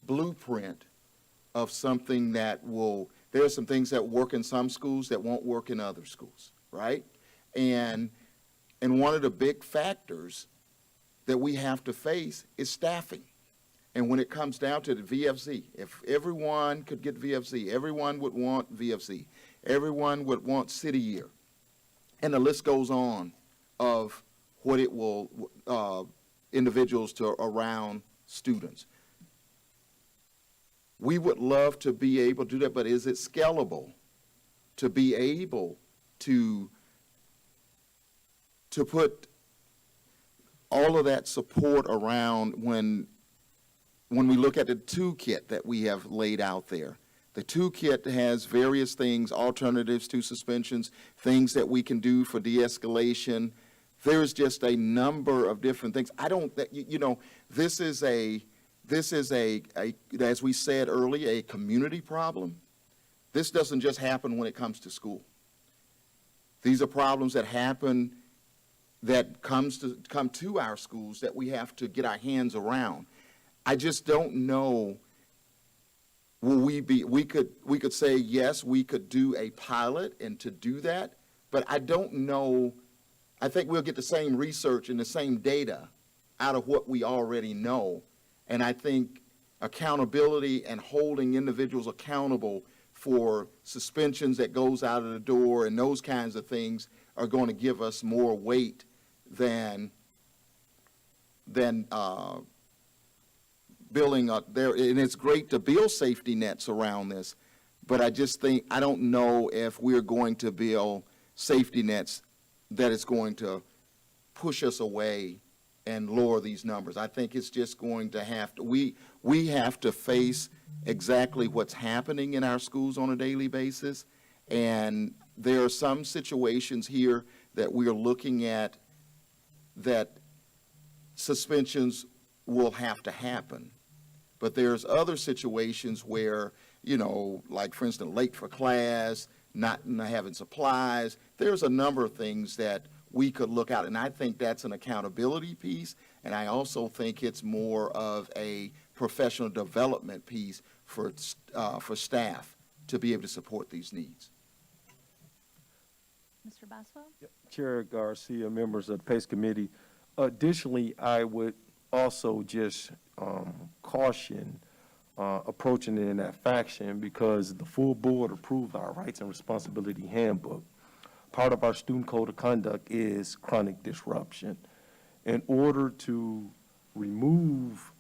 blueprint of something that will, there are some things that work in some schools that won't work in other schools, right? And one of the big factors that we have to face is staffing. And when it comes down to the VFC, if everyone could get VFC, everyone would want VFC, everyone would want City Year. And the list goes on of what it will, individuals to around students. We would love to be able to do that, but is it scalable to be able to put all of that support around when we look at the toolkit that we have laid out there? The toolkit has various things, alternatives to suspensions, things that we can do for de-escalation. There's just a number of different things. This is as we said earlier, a community problem. This doesn't just happen when it comes to school. These are problems that happen, that come to our schools, that we have to get our hands around. I just don't know. We could say yes, we could do a pilot and to do that, but I don't know. I think we'll get the same research and the same data out of what we already know. And I think accountability and holding individuals accountable for suspensions that goes out of the door and those kinds of things are going to give us more weight than building there, and it's great to build safety nets around this, but I just think, I don't know if we're going to build safety nets that is going to push us away and lower these numbers. I think it's just going to have to, we have to face exactly what's happening in our schools on a daily basis. And there are some situations here that we are looking at that suspensions will have to happen. But there's other situations where, you know, like for instance, late for class, not having supplies. There's a number of things that we could look at, and I think that's an accountability piece, and I also think it's more of a professional development piece for staff to be able to support these needs. Mr. Boswell? Chair Garcia, members of the PACE Committee. Additionally, I would also just caution approaching it in that fashion, because the full board approved our Rights and Responsibility Handbook. Part of our student code of conduct is chronic disruption. In order to remove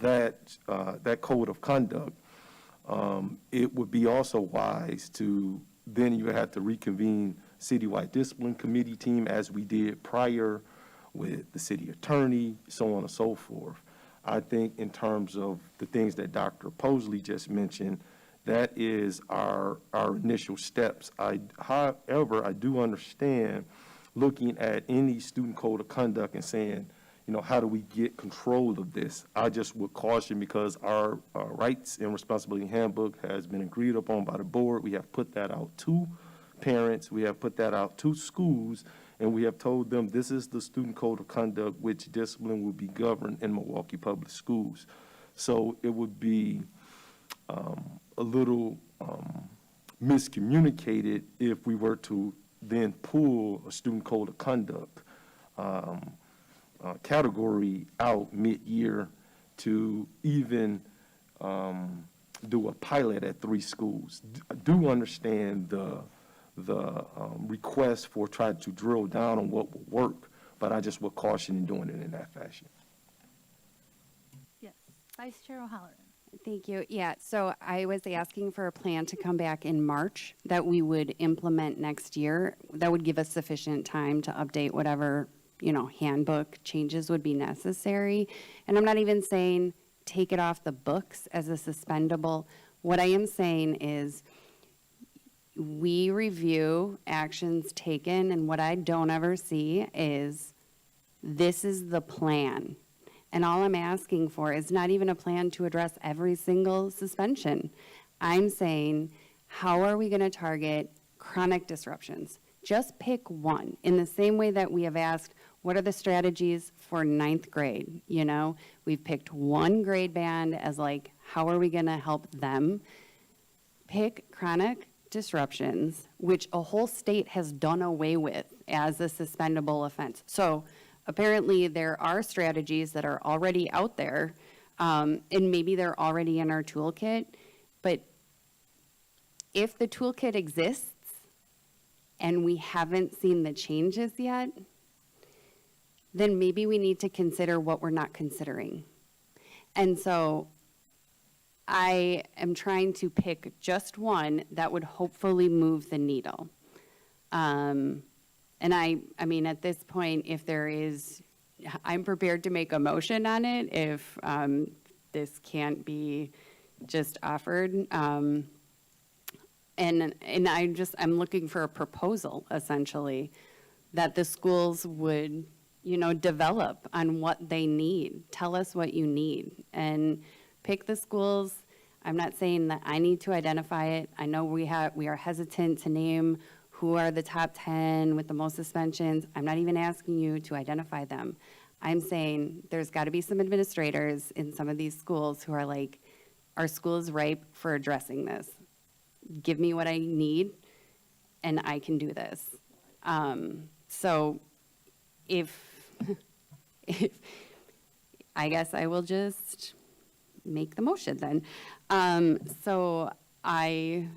that code of conduct, it would be also wise to, then you have to reconvene citywide discipline committee team as we did prior with the city attorney, so on and so forth. I think in terms of the things that Dr. Posley just mentioned, that is our initial steps. However, I do understand looking at any student code of conduct and saying, you know, how do we get control of this? I just would caution, because our Rights and Responsibility Handbook has been agreed upon by the board. We have put that out to parents. We have put that out to schools, and we have told them this is the student code of conduct which discipline will be governed in Milwaukee Public Schools. So it would be a little miscommunicated if we were to then pull a student code of conduct category out mid-year to even do a pilot at 3 schools. I do understand the request for trying to drill down on what will work, but I just would caution in doing it in that fashion. Yes. Vice Chair O'Halloran. Thank you. Yeah, so I was asking for a plan to come back in March that we would implement next year. That would give us sufficient time to update whatever, you know, handbook changes would be necessary. And I'm not even saying take it off the books as a suspendable. What I am saying is we review actions taken, and what I don't ever see is this is the plan. And all I'm asking for is not even a plan to address every single suspension. I'm saying, how are we going to target chronic disruptions? Just pick one. In the same way that we have asked, what are the strategies for 9th grade? You know, we've picked one grade band as like, how are we going to help them? Pick chronic disruptions, which a whole state has done away with as a suspendable offense. So apparently there are strategies that are already out there, and maybe they're already in our toolkit, but if the toolkit exists and we haven't seen the changes yet, then maybe we need to consider what we're not considering. And so I am trying to pick just one that would hopefully move the needle. And I mean, at this point, if there is, I'm prepared to make a motion on it if this can't be just offered. And I'm looking for a proposal, essentially, that the schools would, you know, develop on what they need. Tell us what you need and pick the schools. I'm not saying that I need to identify it. I know we are hesitant to name who are the top 10 with the most suspensions. I'm not even asking you to identify them. I'm saying there's got to be some administrators in some of these schools who are like, our school is ripe for addressing this. Give me what I need, and I can do this. So if I guess I will just make the motion then. I'm sorry.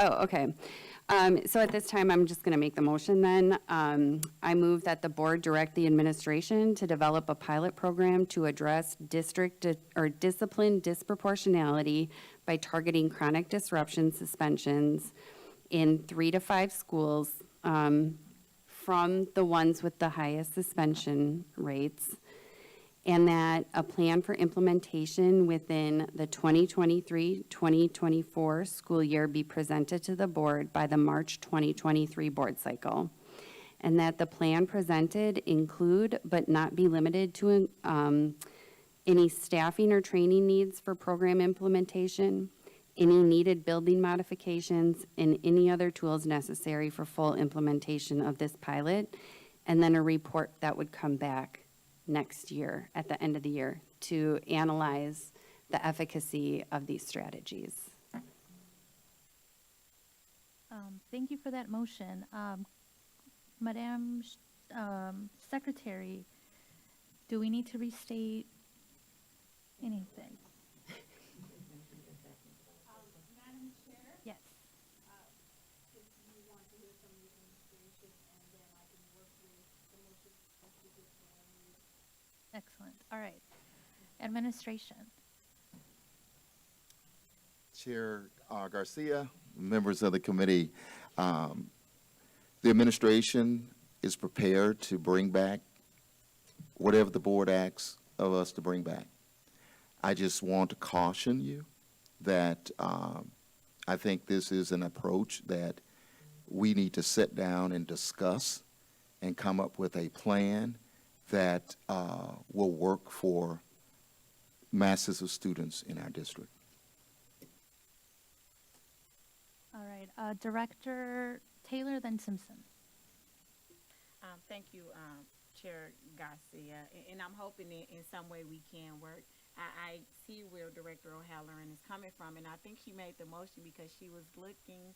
Oh, okay. So at this time, I'm just going to make the motion then. I move that the board direct the administration to develop a pilot program to address district or discipline disproportionality by targeting chronic disruption suspensions in 3 to 5 schools from the ones with the highest suspension rates, and that a plan for implementation within the 2023-2024 school year be presented to the board by the March 2023 board cycle, and that the plan presented include but not be limited to any staffing or training needs for program implementation, any needed building modifications, and any other tools necessary for full implementation of this pilot, and then a report that would come back next year, at the end of the year, to analyze the efficacy of these strategies. Thank you for that motion. Madam Secretary, do we need to restate anything? Madam Chair, Yes. if you want to hear from the administration, and then I can work with the motion that you just made. Excellent. All right. Administration. Chair Garcia, members of the committee, the administration is prepared to bring back whatever the board asks of us to bring back. I just want to caution you that I think this is an approach that we need to sit down and discuss and come up with a plan that will work for masses of students in our district. All right. Director Taylor, then Simpson. Thank you, Chair Garcia, and I'm hoping that in some way we can work. I see where Director O'Halloran is coming from, and I think she made the motion because she was looking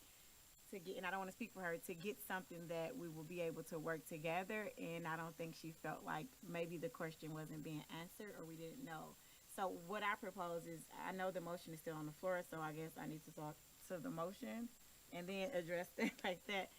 to get, and I don't want to speak for her, to get something that we will be able to work together, and I don't think she felt like maybe the question wasn't being answered or we didn't know. So what I propose is, I know the motion is still on the floor, so I guess I need to talk to the motion and then address it like that.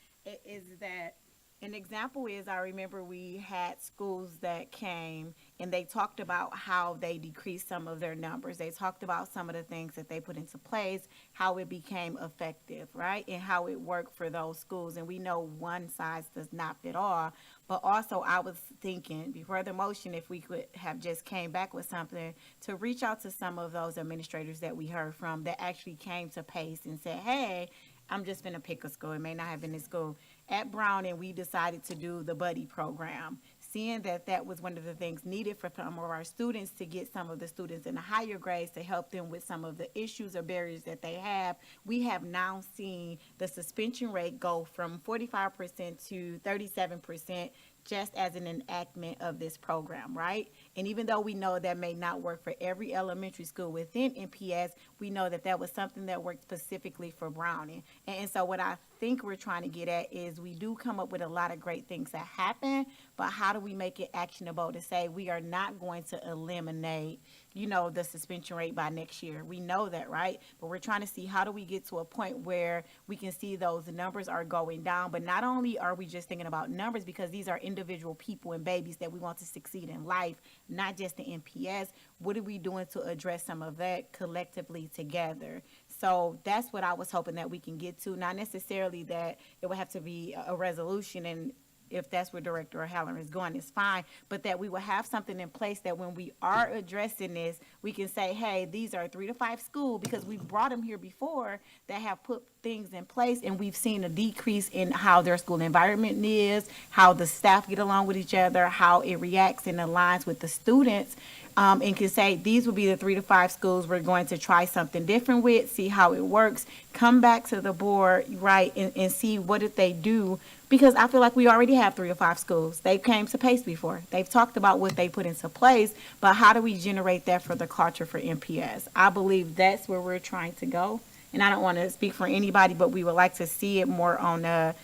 Is that an example is, I remember we had schools that came and they talked about how they decreased some of their numbers. They talked about some of the things that they put into place, how it became effective, right? And how it worked for those schools. And we know one size does not fit all. But also I was thinking before the motion, if we could have just came back with something to reach out to some of those administrators that we heard from that actually came to PACE and said, hey, I'm just gonna pick a school. It may not have been this school. At Browning, we decided to do the buddy program, seeing that that was one of the things needed for some of our students to get some of the students in the higher grades to help them with some of the issues or barriers that they have. We have now seen the suspension rate go from 45% to 37% just as an enactment of this program, right? And even though we know that may not work for every elementary school within MPS, we know that that was something that worked specifically for Browning. And so what I think we're trying to get at is we do come up with a lot of great things that happen, but how do we make it actionable to say we are not going to eliminate, you know, the suspension rate by next year? We know that, right? But we're trying to see how do we get to a point where we can see those numbers are going down. But not only are we just thinking about numbers, because these are individual people and babies that we want to succeed in life, not just the MPS. What are we doing to address some of that collectively together? So that's what I was hoping that we can get to. Not necessarily that it would have to be a resolution, and if that's where Director O'Halloran is going, it's fine, but that we will have something in place that when we are addressing this, we can say, hey, these are 3 to 5 schools, because we've brought them here before that have put things in place, and we've seen a decrease in how their school environment is, how the staff get along with each other, how it reacts and aligns with the students, and can say, these will be the 3 to 5 schools we're going to try something different with, see how it works, come back to the board, right, and see what did they do. Because I feel like we already have 3 to 5 schools. They came to PACE before. They've talked about what they put into place, but how do we generate that for the culture for MPS? I believe that's where we're trying to go. And I don't want to speak for anybody, but we would like to see it more on a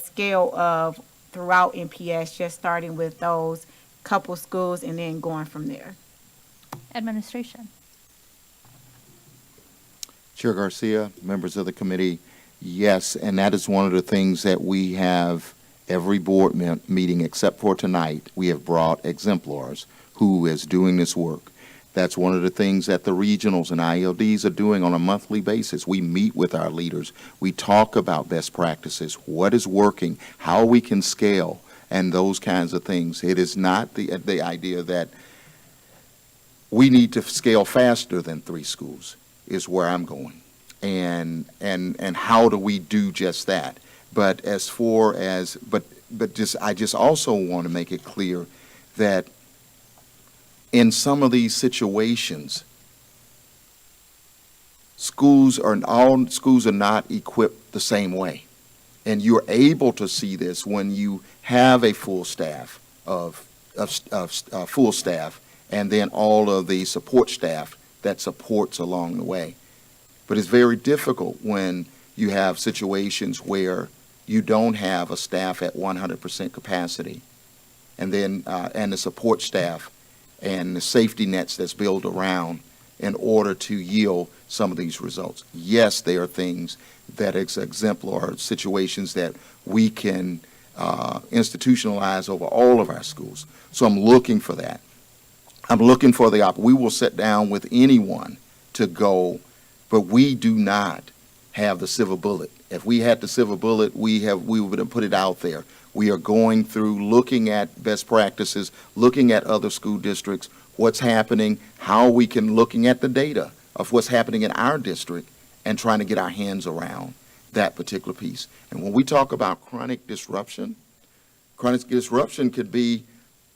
scale of throughout MPS, just starting with those couple schools and then going from there. Administration. Chair Garcia, members of the committee, Yes, and that is one of the things that we have every board meeting except for tonight. We have brought exemplars who is doing this work. That's one of the things that the regionals and ILDs are doing on a monthly basis. We meet with our leaders. We talk about best practices, what is working, how we can scale, and those kinds of things. It is not the idea that we need to scale faster than 3 schools is where I'm going. And how do we do just that? But as far as, I just also want to make it clear that in some of these situations, all schools are not equipped the same way. And you're able to see this when you have a full staff of full staff, and then all of the support staff that supports along the way. But it's very difficult when you have situations where you don't have a staff at 100% capacity, and then and the support staff and the safety nets that's built around in order to yield some of these results. Yes, there are things that is exemplar situations that we can institutionalize over all of our schools. So I'm looking for that. I'm looking for we will sit down with anyone to go, but we do not have the silver bullet. If we had the silver bullet, we would have put it out there. We are going through looking at best practices, looking at other school districts, what's happening, how we can, looking at the data of what's happening in our district and trying to get our hands around that particular piece. And when we talk about chronic disruption could be,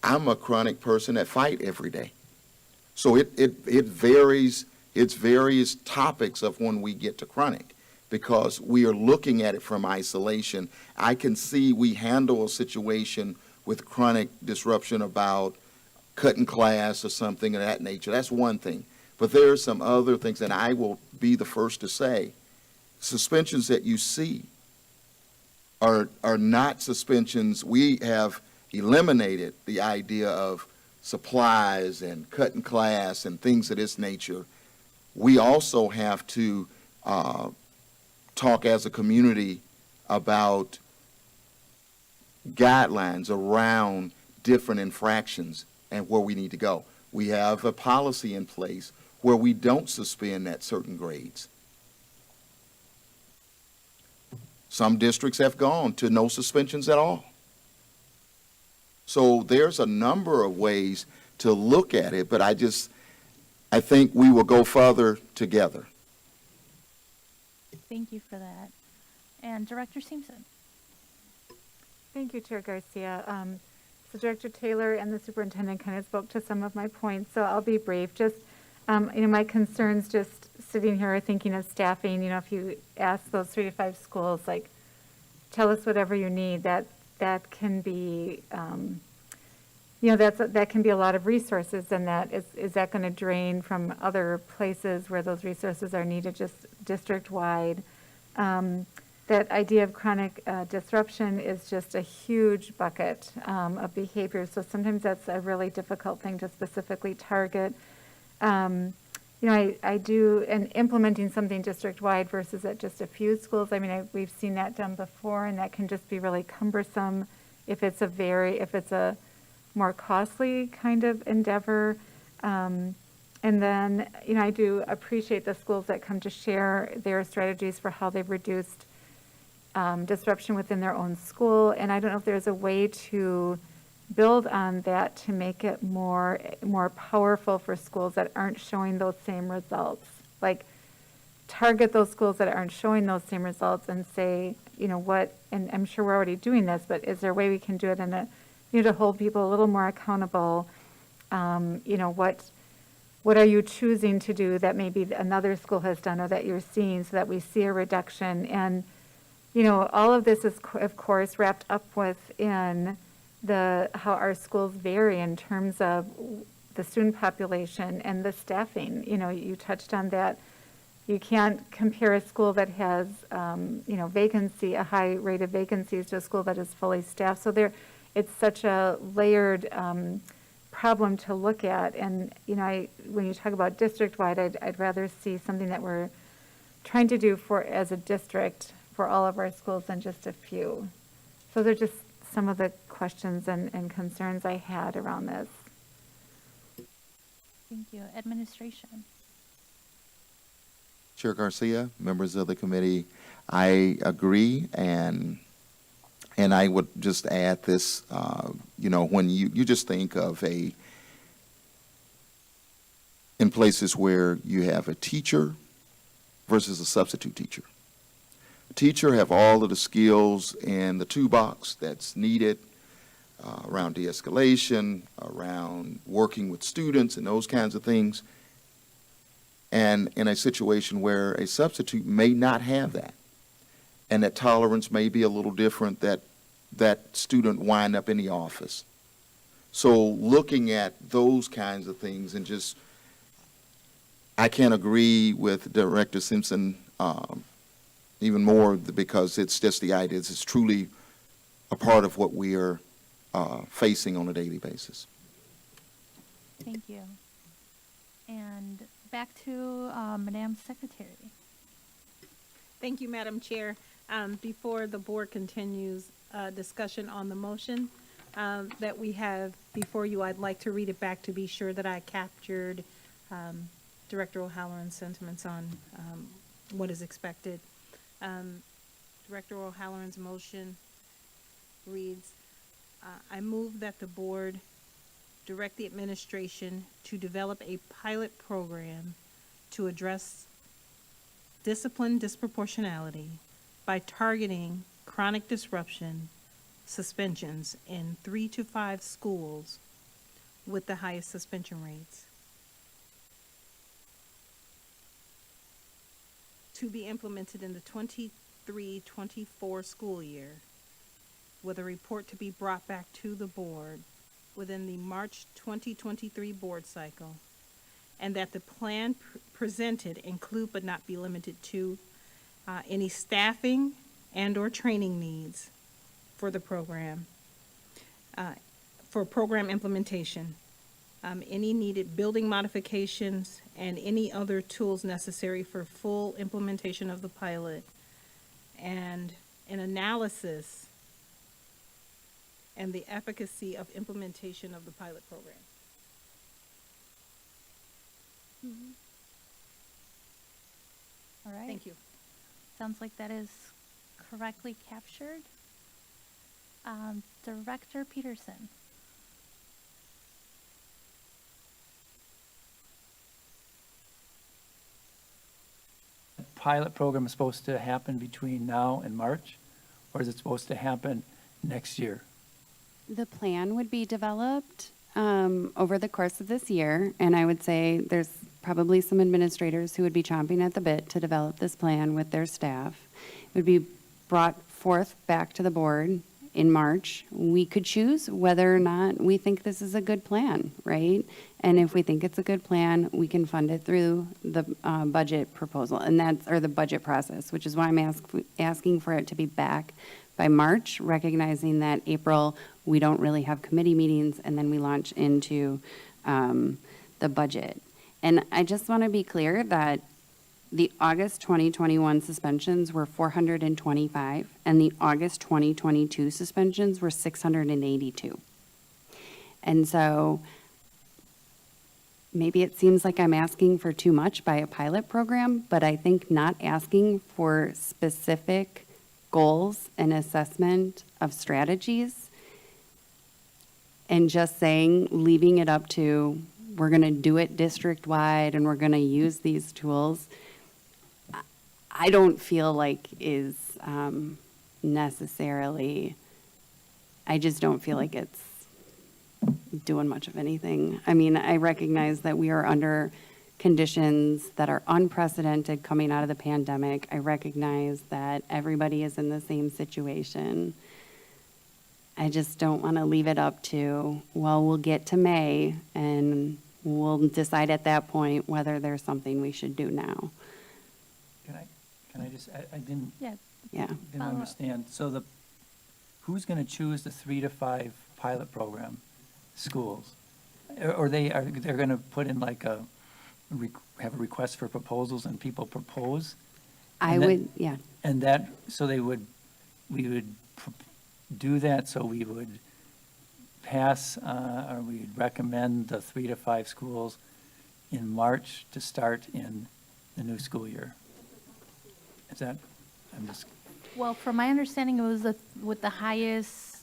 I'm a chronic person that fight every day. So it varies, it's various topics of when we get to chronic, because we are looking at it from isolation. I can see we handle a situation with chronic disruption about cutting class or something of that nature. That's one thing. But there are some other things, and I will be the first to say, suspensions that you see are not suspensions. We have eliminated the idea of supplies and cutting class and things of this nature. We also have to talk as a community about guidelines around different infractions and where we need to go. We have a policy in place where we don't suspend at certain grades. Some districts have gone to no suspensions at all. So there's a number of ways to look at it, but I think we will go further together. Thank you for that. And Director Simpson. Thank you, Chair Garcia. So Director Taylor and the superintendent kind of spoke to some of my points, so I'll be brief. Just, my concerns just sitting here thinking of staffing, if you ask those 3 to 5 schools, like, tell us whatever you need, that can be, that can be a lot of resources, and is that going to drain from other places where those resources are needed just district-wide? That idea of chronic disruption is just a huge bucket of behavior, so sometimes that's a really difficult thing to specifically target. I do, and implementing something district-wide versus at just a few schools, we've seen that done before, and that can just be really cumbersome if it's a more costly kind of endeavor. And then, I do appreciate the schools that come to share their strategies for how they've reduced disruption within their own school. And I don't know if there's a way to build on that to make it more powerful for schools that aren't showing those same results. Like, target those schools that aren't showing those same results and say, what, and I'm sure we're already doing this, but is there a way we can do it in to hold people a little more accountable? What are you choosing to do that maybe another school has done or that you're seeing, so that we see a reduction? And, all of this is, of course, wrapped up within how our schools vary in terms of the student population and the staffing. You touched on that. You can't compare a school that has, a high rate of vacancies to a school that is fully staffed. So it's such a layered problem to look at. And, when you talk about district-wide, I'd rather see something that we're trying to do as a district for all of our schools than just a few. So they're just some of the questions and concerns I had around this. Thank you. Administration. Chair Garcia, members of the committee, I agree, and I would just add this, when you just think of in places where you have a teacher versus a substitute teacher. A teacher have all of the skills in the toolbox that's needed around de-escalation, around working with students and those kinds of things. And in a situation where a substitute may not have that, and that tolerance may be a little different, that student wind up in the office. So looking at those kinds of things and just, I can't agree with Director Simpson even more because it's just the idea, it's truly a part of what we are facing on a daily basis. Thank you. And back to Madam Secretary. Thank you, Madam Chair. Before the board continues discussion on the motion that we have before you, I'd like to read it back to be sure that I captured Director O'Halloran's sentiments on what is expected. Director O'Halloran's motion reads, I move that the board direct the administration to develop a pilot program to address discipline disproportionality by targeting chronic disruption suspensions in 3 to 5 schools with the highest suspension rates, to be implemented in the 23-24 school year, with a report to be brought back to the board within the March 2023 board cycle, and that the plan presented include but not be limited to any staffing and or training needs for the program, for program implementation, any needed building modifications, and any other tools necessary for full implementation of the pilot, and an analysis and the efficacy of implementation of the pilot program. All right. Thank you. Sounds like that is correctly captured. Director Peterson. Pilot program is supposed to happen between now and March, or is it supposed to happen next year? The plan would be developed over the course of this year, and I would say there's probably some administrators who would be chomping at the bit to develop this plan with their staff. It would be brought forth back to the board in March. We could choose whether or not we think this is a good plan, right? And if we think it's a good plan, we can fund it through the budget proposal, and or the budget process, which is why I'm asking for it to be back by March, recognizing that April, we don't really have committee meetings, and then we launch into the budget. And I just want to be clear that the August 2021 suspensions were 425, and the August 2022 suspensions were 682. And so maybe it seems like I'm asking for too much by a pilot program, but I think not asking for specific goals and assessment of strategies and just saying, leaving it up to, we're going to do it district-wide and we're going to use these tools, I don't feel like is necessarily, I just don't feel like it's doing much of anything. I mean, I recognize that we are under conditions that are unprecedented coming out of the pandemic. I recognize that everybody is in the same situation. I just don't want to leave it up to, well, we'll get to May and we'll decide at that point whether there's something we should do now. Can I just, I didn't, Yeah. Yeah. didn't Follow up. understand. So who's going to choose the 3 to 5 pilot program? Schools? Or they're going to put in like have a request for proposals and people propose? I And then- would, yeah. And that, so we would do that, so we would pass, or we'd recommend the 3 to 5 schools in March to start in the new school year. Is that, I'm just, Well, from my understanding, it was with the highest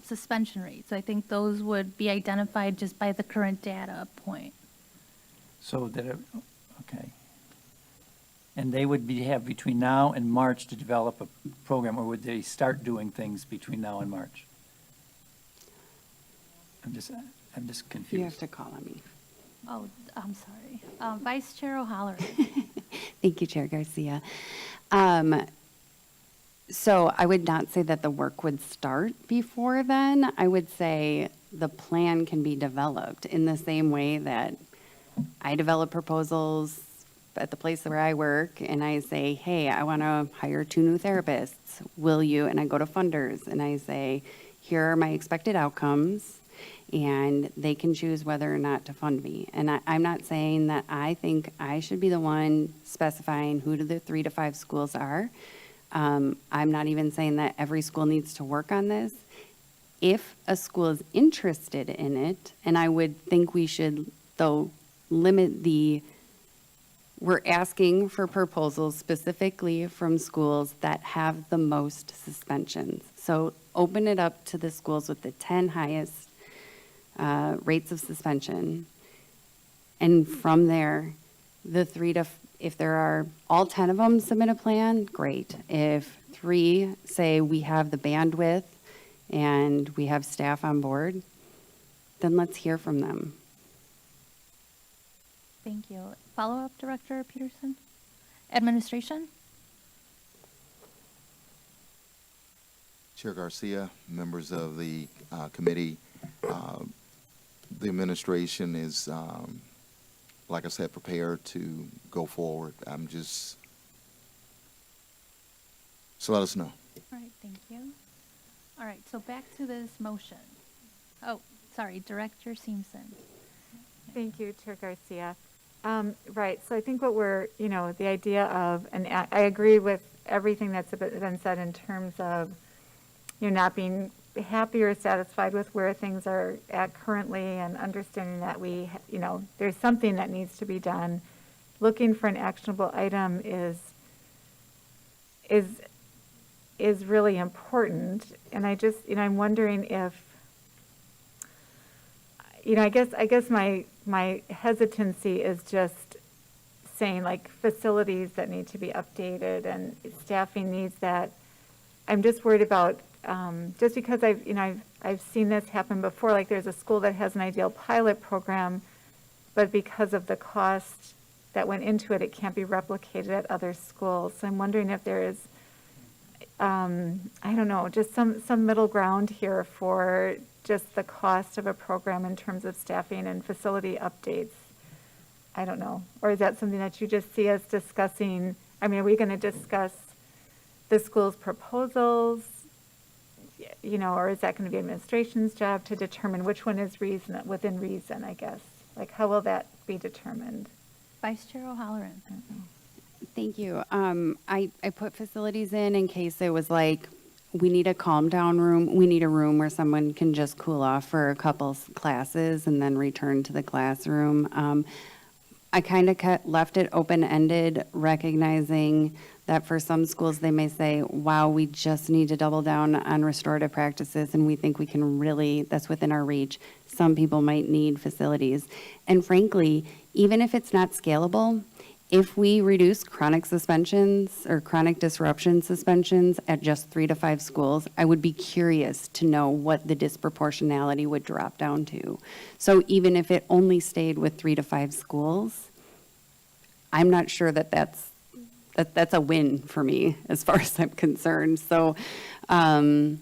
suspension rate. So I think those would be identified just by the current data point. so that, okay. And they would have between now and March to develop a program, or would they start doing things between now and March? I'm just confused. You have to call on me. Oh, I'm sorry. Vice Chair O'Halloran. Thank you, Chair Garcia. So I would not say that the work would start before then. I would say the plan can be developed in the same way that I develop proposals at the place where I work, and I say, hey, I want to hire 2 new therapists. Will you? And I go to funders and I say, here are my expected outcomes, and they can choose whether or not to fund me. And I'm not saying that I think I should be the one specifying who the 3 to 5 schools are. I'm not even saying that every school needs to work on this. If a school is interested in it, and I would think we should, though, limit we're asking for proposals specifically from schools that have the most suspensions. So open it up to the schools with the 10 highest rates of suspension. And from there, if there are all 10 of them submit a plan, great. If 3 say we have the bandwidth and we have staff on board, then let's hear from them. Thank you. Follow-up, Director Peterson? Administration? Chair Garcia, members of the committee, the administration is, like I said, prepared to go forward. So let us know. All right, thank you. All right, so back to this motion. Oh, sorry, Director Simpson. Thank you, Chair Garcia. Right, so I think what we're, the idea of, and I agree with everything that's been said in terms of, not being happy or satisfied with where things are at currently, and understanding that there's something that needs to be done. Looking for an actionable item is really important, and I just, I'm wondering if, I guess my hesitancy is just saying, like, facilities that need to be updated and staffing needs that. I'm just worried about, just because I've seen this happen before, like there's a school that has an ideal pilot program, but because of the cost that went into it, it can't be replicated at other schools. So I'm wondering if there is, I don't know, just some middle ground here for just the cost of a program in terms of staffing and facility updates. I don't know. Or is that something that you just see us discussing? I mean, are we going to discuss the school's proposals, or is that going to be administration's job to determine which one is within reason, I guess? Like, how will that be determined? Vice Chair O'Halloran. Thank you. I put facilities in case it was like, we need a calm down room. We need a room where someone can just cool off for a couple classes and then return to the classroom. I kind of left it open-ended, recognizing that for some schools, they may say, wow, we just need to double down on restorative practices, and we think we can really, that's within our reach. Some people might need facilities. And frankly, even if it's not scalable, if we reduce chronic suspensions or chronic disruption suspensions at just 3 to 5 schools, I would be curious to know what the disproportionality would drop down to. So even if it only stayed with 3 to 5 schools, I'm not sure that that's a win for me as far as I'm concerned. So I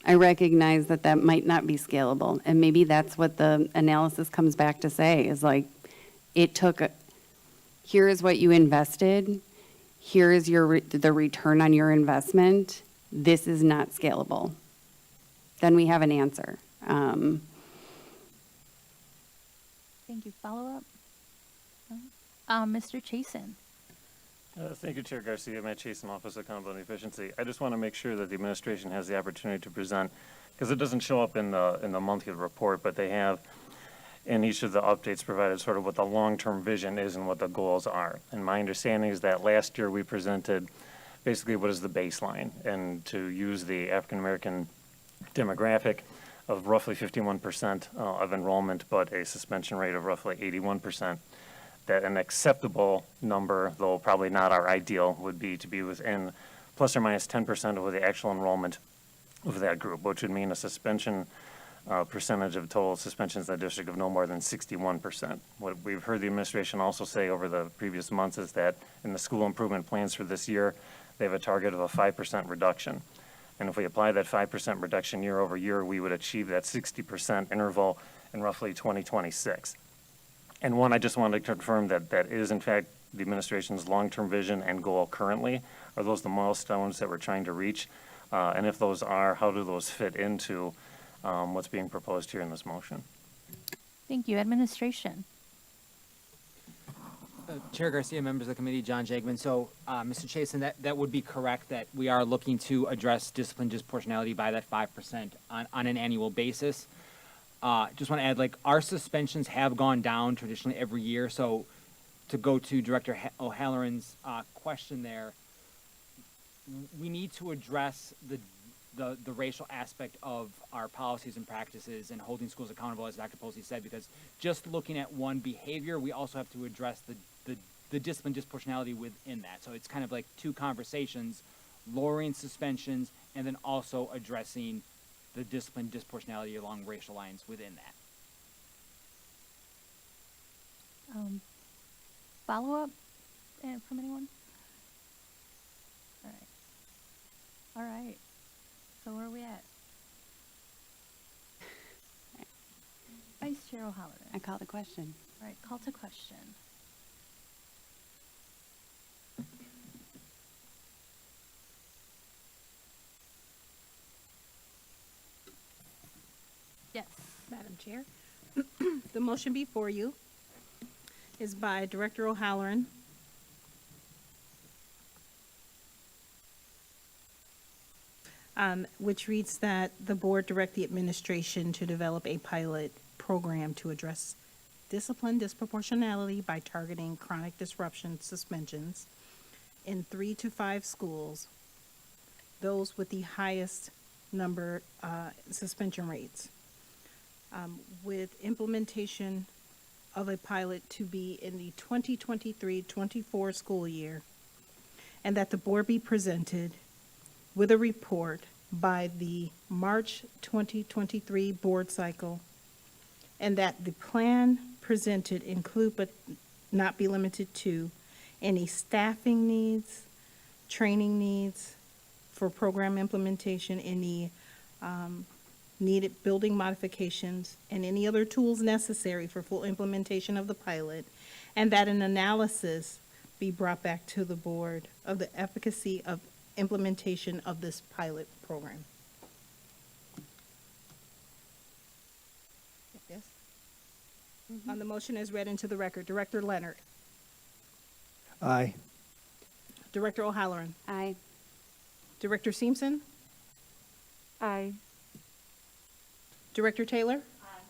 recognize that might not be scalable. And maybe that's what the analysis comes back to say, is like, here is what you invested. Here is the return on your investment. This is not scalable. Then we have an answer. Thank you. Follow-up? Mr. Chasen. Thank you, Chair Garcia. Matt Chasen, Office of Accountability and Efficiency. I just want to make sure that the administration has the opportunity to present, because it doesn't show up in the monthly report, but they have in each of the updates provided sort of what the long-term vision is and what the goals are. And my understanding is that last year we presented basically what is the baseline, and to use the African-American demographic of roughly 51% of enrollment, but a suspension rate of roughly 81%. That an acceptable number, though probably not our ideal, would be to be within plus or minus 10% of the actual enrollment of that group, which would mean a suspension percentage of total suspensions in the district of no more than 61%. What we've heard the administration also say over the previous months is that in the school improvement plans for this year, they have a target of a 5% reduction. And if we apply that 5% reduction year over year, we would achieve that 60% interval in roughly 2026. And one, I just wanted to confirm that that is in fact the administration's long-term vision and goal currently. Are those the milestones that we're trying to reach? And if those are, how do those fit into what's being proposed here in this motion? Thank you. Administration. Chair Garcia, members of the committee, John Jagman. So, Mr. Chasen, that would be correct, that we are looking to address discipline disproportionality by that 5% on an annual basis. Just want to add, like, our suspensions have gone down traditionally every year. So to go to Director O'Halloran's question there, we need to address the racial aspect of our policies and practices and holding schools accountable, as Dr. Posey said, because just looking at one behavior, we also have to address the discipline disproportionality within that. So it's kind of like two conversations, lowering suspensions and then also addressing the discipline disproportionality along racial lines within that. Follow-up from anyone? All right. So where are we at? Vice Chair O'Halloran. I call the question. All right, call to question. Yes. Madam Chair, the motion before you is by Director O'Halloran. Which reads that the board direct the administration to develop a pilot program to address discipline disproportionality by targeting chronic disruption suspensions in 3 to 5 schools, those with the highest number suspension rates, with implementation of a pilot to be in the 2023-24 school year, and that the board be presented with a report by the March 2023 board cycle, and that the plan presented include but not be limited to any staffing needs, training needs for program implementation, any needed building modifications, and any other tools necessary for full implementation of the pilot, and that an analysis be brought back to the board of the efficacy of implementation of this pilot program. Yes? On the motion as read into the record, Director Leonard. Aye. Director O'Halloran. Aye. Director Simpson. Aye. Director Taylor. Aye.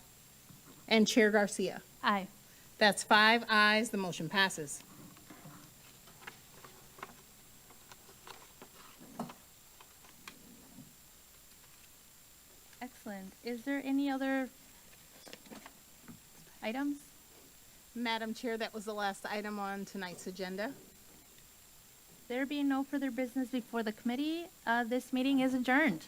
And Chair Garcia. Aye. That's 5 ayes. The motion passes. Excellent. Is there any other items? Madam Chair, that was the last item on tonight's agenda. There being no further business before the committee, this meeting is adjourned.